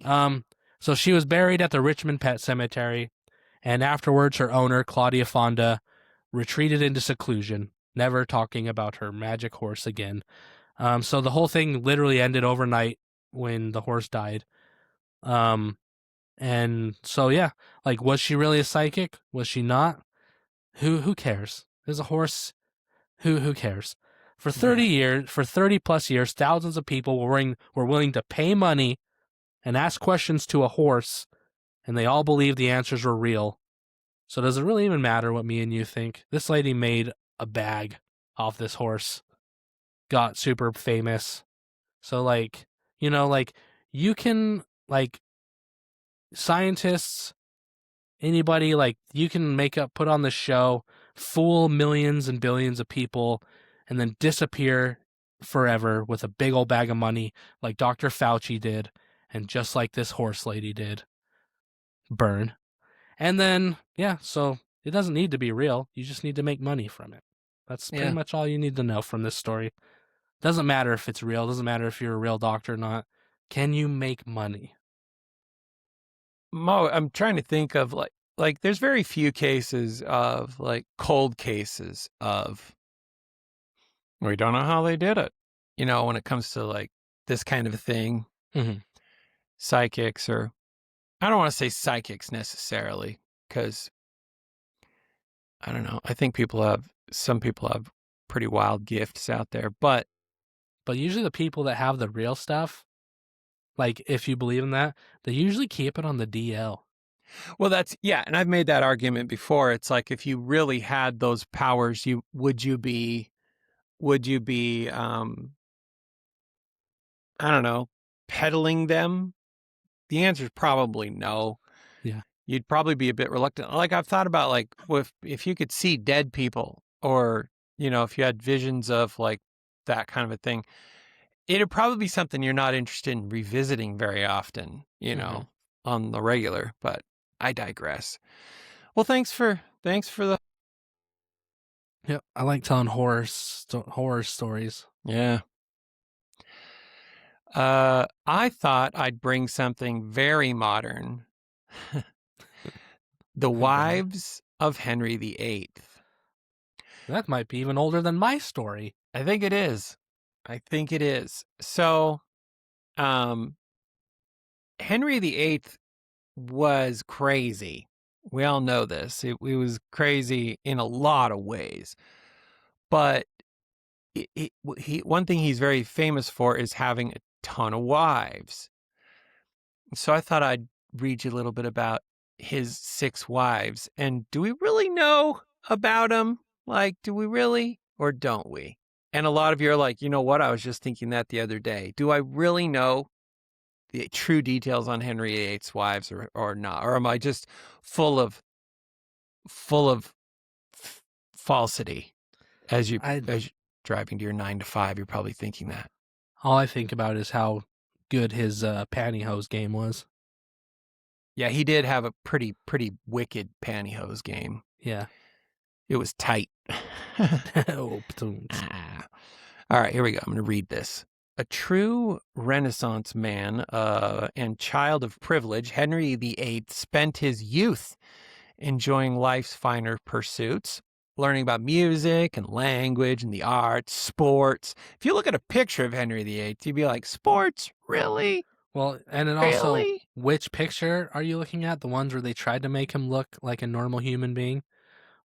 So she was buried at the Richmond Pet Cemetery, and afterwards her owner, Claudia Fonda, retreated into seclusion, never talking about her magic horse again. So the whole thing literally ended overnight when the horse died. And so yeah, like, was she really a psychic? Was she not? Who cares? There's a horse. Who cares? For 30 plus years, thousands of people were willing to pay money and ask questions to a horse, and they all believed the answers were real. So does it really even matter what me and you think? This lady made a bag off this horse, got super famous. So like, you can, like, scientists, anybody, like, you can put on the show, fool millions and billions of people, and then disappear forever with a big old bag of money like Dr. Fauci did, and just like this horse lady did. Burn. And then, yeah, so it doesn't need to be real. You just need to make money from it. That's pretty much all you need to know from this story. Doesn't matter if it's real. Doesn't matter if you're a real doctor or not. Can you make money? Mo, I'm trying to think of like there's very few cases of like cold cases of we don't know how they did it. When it comes to like this kind of thing, Mhm. psychics, or I don't want to say psychics necessarily, because I don't know. I think some people have pretty wild gifts out there, but But usually the people that have the real stuff, like, if you believe in that, they usually keep it on the DL. well, and I've made that argument before. It's like, if you really had those powers, would you be I don't know, peddling them? The answer is probably no. Yeah. You'd probably be a bit reluctant. Like, I've thought about, like, if you could see dead people, or, if you had visions of like that kind of a thing, it'd probably be something you're not interested in revisiting very often, on the regular, but I digress. Well, thanks for the, Yep. I like telling horror stories. yeah. I thought I'd bring something very modern. The Wives of Henry VIII. That might be even older than my story. I think it is. So, Henry VIII was crazy. We all know this. It was crazy in a lot of ways. But one thing he's very famous for is having a ton of wives. So I thought I'd read you a little bit about his 6 wives. And do we really know about them? Like, do we really, or don't we? And a lot of you are like, you know what? I was just thinking that the other day. Do I really know the true details on Henry VIII's wives, or not? Or am I just full of falsity? As you're driving to your 9 to 5, you're probably thinking that. All I think about is how good his pantyhose game was. Yeah, he did have a pretty wicked pantyhose game. Yeah. It was tight. Oh, All right, here we go. I'm going to read this. A true Renaissance man and child of privilege, Henry VIII spent his youth enjoying life's finer pursuits, learning about music and language and the arts, sports. If you look at a picture of Henry VIII, you'd be like, sports? Really? Well, and then also, Really? which picture are you looking at? The ones where they tried to make him look like a normal human being?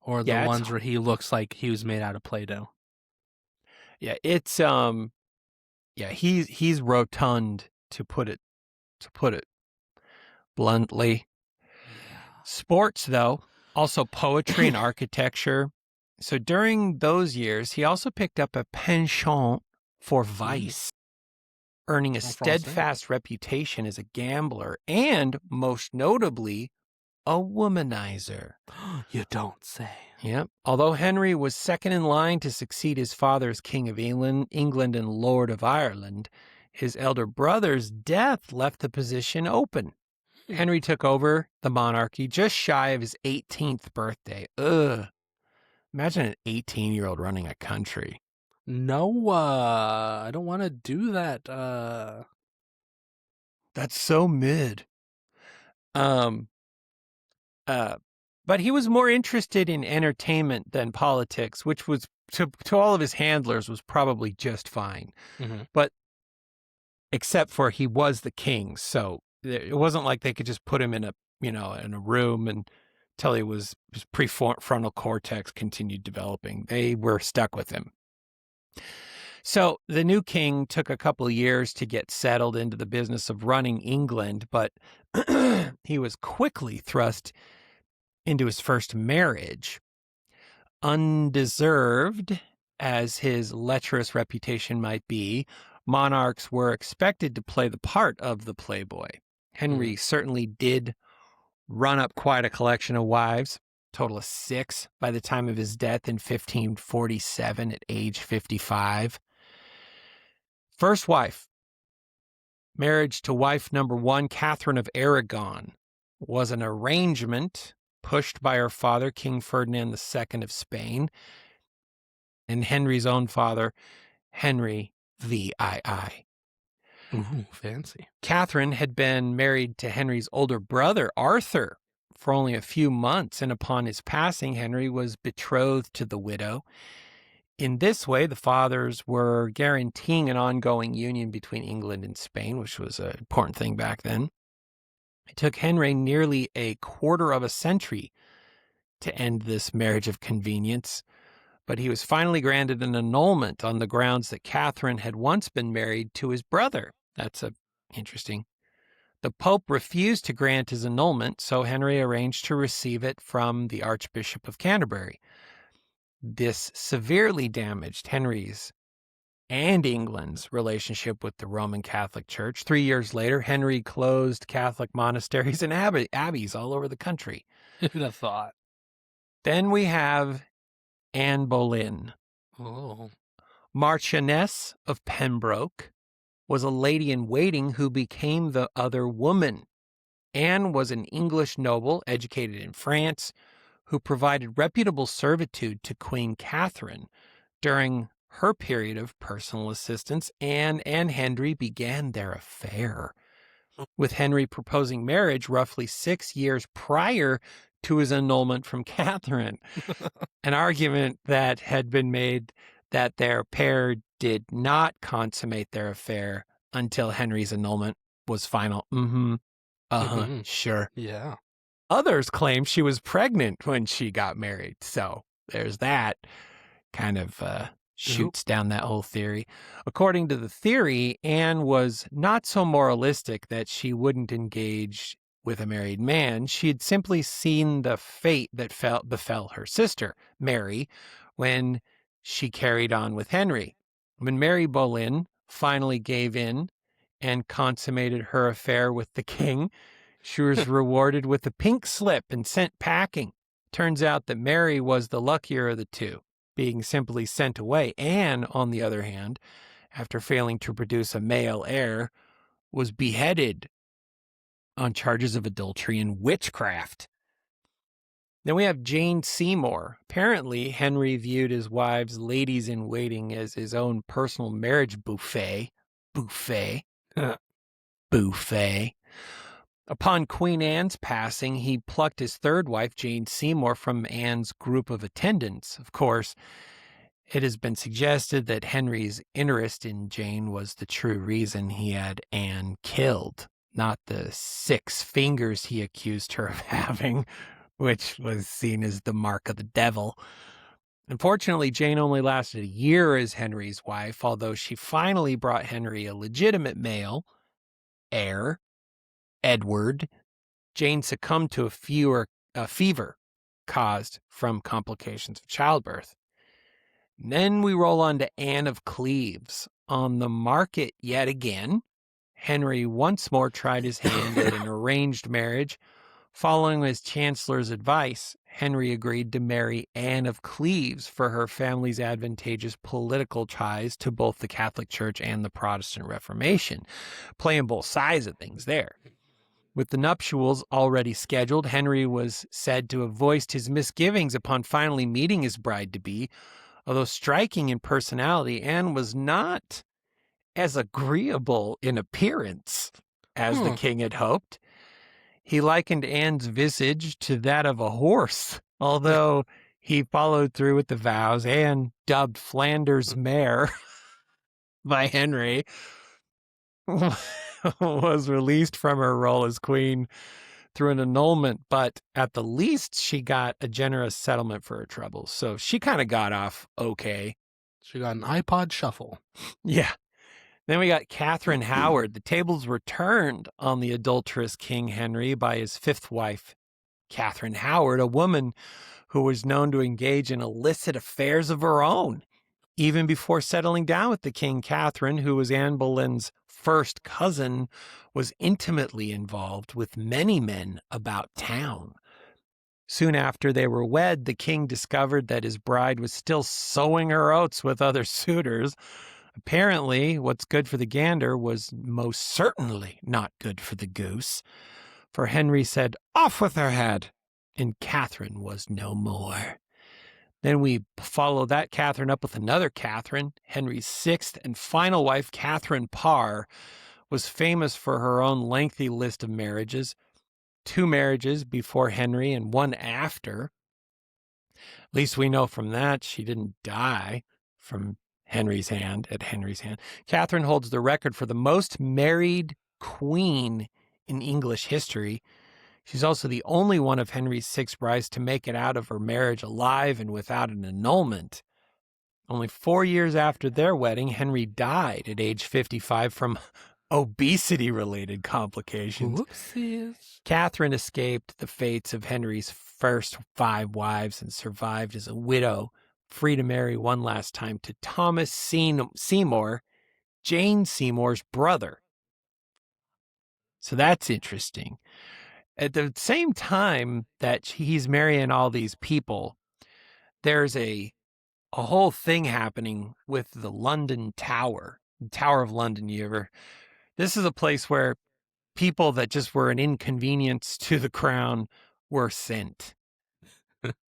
or the Yeah, ones where he looks like he was made out of Play-Doh? yeah, it's yeah, he's rotund to put it bluntly. Yeah. Sports, though, also poetry and architecture. So during those years, he also picked up a penchant for vice, earning a En français. steadfast reputation as a gambler and, most notably, a womanizer. You don't say. Yep. Although Henry was second in line to succeed his father as King of England and Lord of Ireland, his elder brother's death left the position open. Henry took over the monarchy just shy of his 18th birthday. Ugh. Imagine an 18-year-old running a country. No, I don't want to do that. That's so mid. But he was more interested in entertainment than politics, which was to all of his handlers was probably just fine. Mhm. But except for he was the king, so it wasn't like they could just put him in a room and until his prefrontal cortex continued developing. They were stuck with him. So the new king took a couple of years to get settled into the business of running England, but he was quickly thrust into his first marriage. Undeserved as his lecherous reputation might be, monarchs were expected to play the part of the playboy. Henry certainly did run up quite a collection of wives, total of 6 by the time of his death in 1547 at age 55. First wife, marriage to wife number 1, Catherine of Aragon, was an arrangement pushed by her father, King Ferdinand II of Spain, and Henry's own father, Henry VIII. Ooh, fancy. Catherine had been married to Henry's older brother, Arthur, for only a few months, and upon his passing, Henry was betrothed to the widow. In this way, the fathers were guaranteeing an ongoing union between England and Spain, which was an important thing back then. It took Henry nearly a quarter of a century to end this marriage of convenience, but he was finally granted an annulment on the grounds that Catherine had once been married to his brother. That's interesting. The Pope refused to grant his annulment, so Henry arranged to receive it from the Archbishop of Canterbury. This severely damaged Henry's and England's relationship with the Roman Catholic Church. 3 years later, Henry closed Catholic monasteries and abbeys all over the country. Who'd have thought? Then we have Anne Boleyn, Oh. Marchioness of Pembroke, was a lady in waiting who became the other woman. Anne was an English noble educated in France who provided reputable servitude to Queen Catherine. During her period of personal assistance, Anne and Henry began their affair, with Henry proposing marriage roughly 6 years prior to his annulment from Catherine. An argument that had been made that their pair did not consummate their affair until Henry's annulment was final. Sure. Yeah. Others claim she was pregnant when she got married. So there's that kind of shoots down that whole theory. According to the theory, Anne was not so moralistic that she wouldn't engage with a married man. She had simply seen the fate that befell her sister, Mary, when she carried on with Henry. When Mary Boleyn finally gave in and consummated her affair with the king, she was rewarded with a pink slip and sent packing. Turns out that Mary was the luckier of the two, being simply sent away. Anne, on the other hand, after failing to produce a male heir, was beheaded on charges of adultery and witchcraft. Then we have Jane Seymour. Apparently, Henry viewed his wives' ladies-in-waiting as his own personal marriage buffet. Buffet. Upon Queen Anne's passing, he plucked his third wife, Jane Seymour, from Anne's group of attendants. Of course, it has been suggested that Henry's interest in Jane was the true reason he had Anne killed, not the 6 fingers he accused her of having. which was seen as the mark of the devil. Unfortunately, Jane only lasted a year as Henry's wife, although she finally brought Henry a legitimate male heir, Edward. Jane succumbed to a fever caused from complications of childbirth. And then we roll on to Anne of Cleves. On the market yet again, Henry once more tried his hand at an arranged marriage. Following his chancellor's advice, Henry agreed to marry Anne of Cleves for her family's advantageous political ties to both the Catholic Church and the Protestant Reformation, playing both sides of things there. With the nuptials already scheduled, Henry was said to have voiced his misgivings upon finally meeting his bride-to-be. Although striking in personality, Anne was not as agreeable in appearance as the king had hoped. He likened Anne's visage to that of a horse, although he followed through with the vows. Anne, dubbed Flanders Mare by Henry, was released from her role as queen through an annulment, but at the least she got a generous settlement for her troubles. So she kind of got off okay. She got an iPod Shuffle. Yeah. Then we got Catherine Howard. The tables were turned on the adulterous King Henry by his fifth wife, Catherine Howard, a woman who was known to engage in illicit affairs of her own. Even before settling down with the king, Catherine, who was Anne Boleyn's first cousin, was intimately involved with many men about town. Soon after they were wed, the king discovered that his bride was still sowing her oats with other suitors. Apparently, what's good for the gander was most certainly not good for the goose, for Henry said, "Off with her head," and Catherine was no more. Then we follow that Catherine up with another Catherine. Henry's sixth and final wife, Catherine Parr, was famous for her own lengthy list of marriages. 2 marriages before Henry and 1 after. At least we know from that she didn't die from Henry's hand. Catherine holds the record for the most married queen in English history. She's also the only one of Henry's 6 brides to make it out of her marriage alive and without an annulment. Only 4 years after their wedding, Henry died at age 55 from obesity-related complications. Whoopsies. Catherine escaped the fates of Henry's first 5 wives and survived as a widow, free to marry one last time to Thomas Seymour, Jane Seymour's brother. So that's interesting. At the same time that he's marrying all these people, there's a whole thing happening with the London Tower, the Tower of London. This is a place where people that just were an inconvenience to the crown were sent.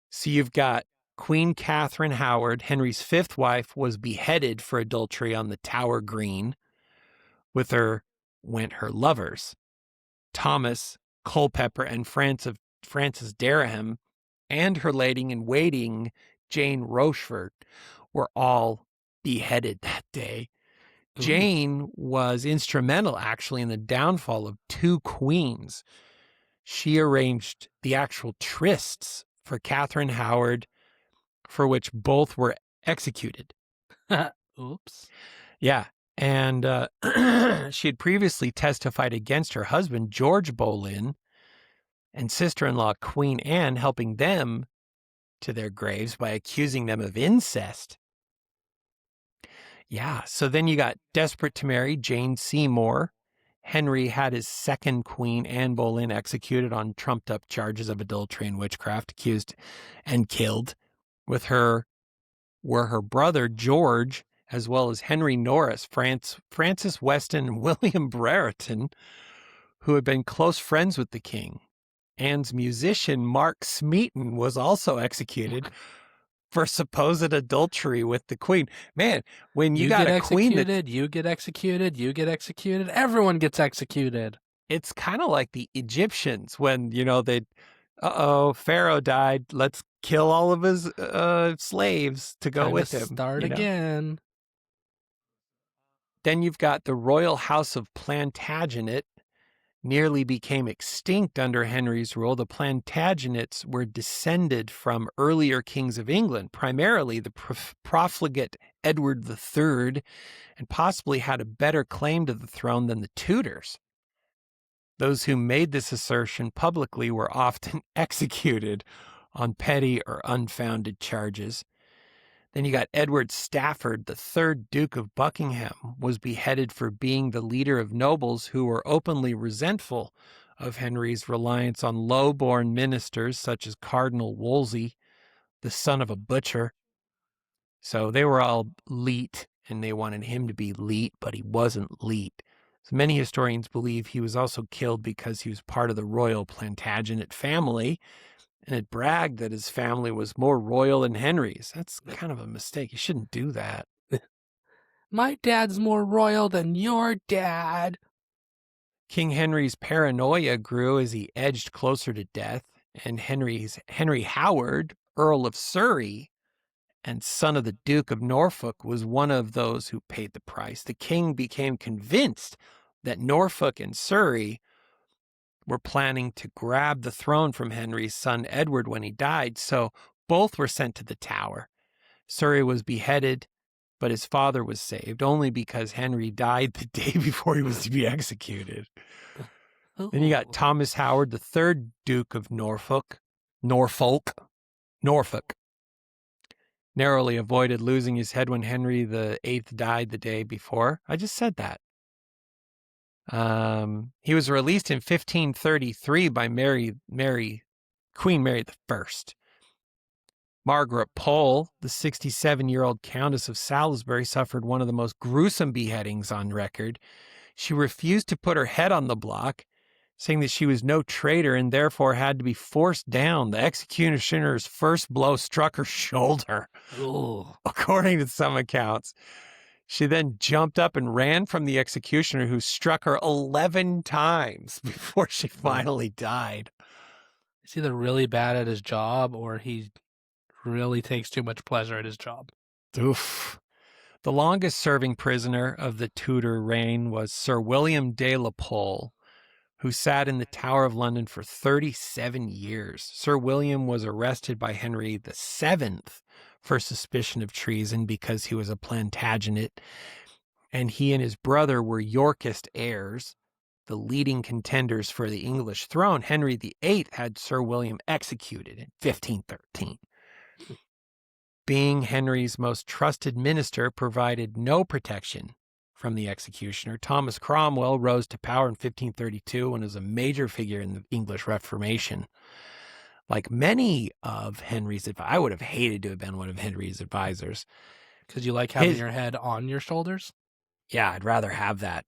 So you've got Queen Catherine Howard, Henry's 5th wife, was beheaded for adultery on the Tower Green. With her went her lovers, Thomas Culpeper and Francis Dereham, and her lady-in-waiting, Jane Rochford, were all beheaded that day. Jane was instrumental, actually, in the downfall of 2 queens. She arranged the actual trysts for Catherine Howard, for which both were executed. Oops. Yeah. And she had previously testified against her husband, George Boleyn, and sister-in-law Queen Anne, helping them to their graves by accusing them of incest. Yeah, so then you got desperate to marry Jane Seymour. Henry had his second queen, Anne Boleyn, executed on trumped-up charges of adultery and witchcraft, accused and killed. With her were her brother, George, as well as Henry Norris, Francis Weston, and William Brereton, who had been close friends with the king. Anne's musician, Mark Smeaton, was also executed for supposed adultery with the queen. Man, when you got get a queen executed, you get executed, everyone gets executed. It's kind of like the Egyptians when, Pharaoh died, let's kill all of his slaves to go Time with to him. Start again. Then you've got the royal house of Plantagenet. nearly became extinct under Henry's rule, the Plantagenets were descended from earlier kings of England, primarily the profligate Edward III, and possibly had a better claim to the throne than the Tudors. Those who made this assertion publicly were often executed on petty or unfounded charges. Then you got Edward Stafford, the third Duke of Buckingham, was beheaded for being the leader of nobles who were openly resentful of Henry's reliance on low-born ministers such as Cardinal Wolsey, the son of a butcher. So they were all leet, and they wanted him to be leet, but he wasn't leet. So many historians believe he was also killed because he was part of the royal Plantagenet family, and it bragged that his family was more royal than Henry's. That's kind of a mistake. You shouldn't do that. My dad's more royal than your dad. King Henry's paranoia grew as he edged closer to death, and Henry Howard, Earl of Surrey, and son of the Duke of Norfolk, was one of those who paid the price. The king became convinced that Norfolk and Surrey were planning to grab the throne from Henry's son Edward when he died, so both were sent to the Tower. Surrey was beheaded, but his father was saved only because Henry died the day before he was to be executed. Then you got Thomas Howard, the third Duke of Norfolk, narrowly avoided losing his head when Henry VIII died the day before. I just said that. He was released in 1533 by Queen Mary I. Margaret Pole, the 67-year-old Countess of Salisbury, suffered one of the most gruesome beheadings on record. She refused to put her head on the block, saying that she was no traitor and therefore had to be forced down. The executioner's first blow struck her shoulder, according to some accounts. She then jumped up and ran from the executioner, who struck her 11 times before she finally died. He's either really bad at his job or he really takes too much pleasure at his job. Oof. The longest serving prisoner of the Tudor reign was Sir William de la Pole, who sat in the Tower of London for 37 years. Sir William was arrested by Henry VII for suspicion of treason because he was a Plantagenet, and he and his brother were Yorkist heirs, the leading contenders for the English throne. Henry VIII had Sir William executed in 1513. Being Henry's most trusted minister provided no protection from the executioner. Thomas Cromwell rose to power in 1532 and was a major figure in the English Reformation. Like many of Henry's I would have hated to have been one of Henry's advisors. Because you like having your head on your shoulders? Yeah, I'd rather have that.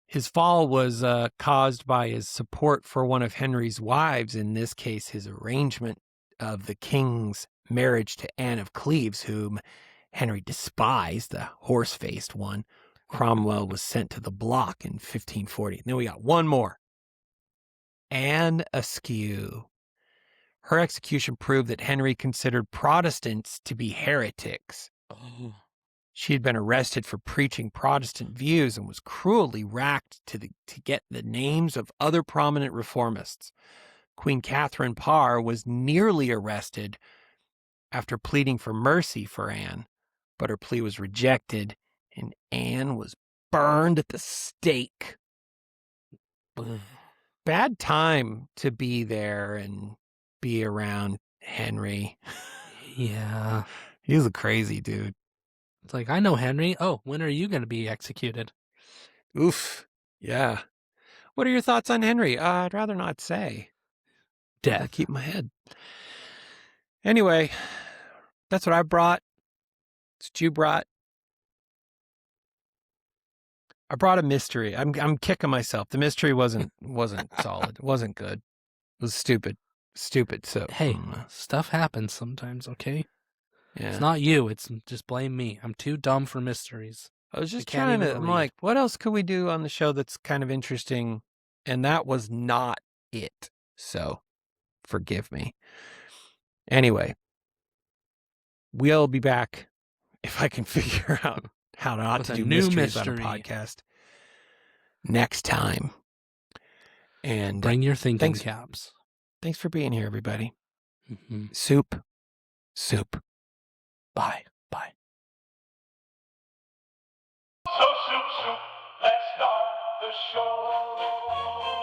His fall was caused by his support for one of Henry's wives, in this case his arrangement of the king's marriage to Anne of Cleves, whom Henry despised, the horse-faced one. Cromwell was sent to the block in 1540. And then we got one more. Anne Askew. Her execution proved that Henry considered Protestants to be heretics. She had been arrested for preaching Protestant views and was cruelly racked to get the names of other prominent reformists. Queen Catherine Parr was nearly arrested after pleading for mercy for Anne, but her plea was rejected, and Anne was burned at the stake. Bad time to be there and be around Henry. Yeah. He's a crazy dude. It's like, I know Henry. Oh, when are you going to be executed? Oof. Yeah. What are your thoughts on Henry? I'd rather not say. I Death. keep my head. Anyway, that's what I brought. That's what you brought. I brought a mystery. I'm kicking myself. The mystery wasn't solid. It wasn't good. It was stupid. So Hey, stuff happens sometimes, okay? yeah. It's not you. It's just blame me. I'm too dumb for mysteries. I was just I can't trying to. even I'm read. like, what else could we do on the show that's kind of interesting? And that was not it. So, forgive me. Anyway, we'll be back if I can figure out how not With to a do new mysteries on a mystery. podcast next time. And Bring your thinking thanks. caps. Thanks for being here, everybody. Mhm. Soup. Bye. Bye. So soup, soup, let's start the show.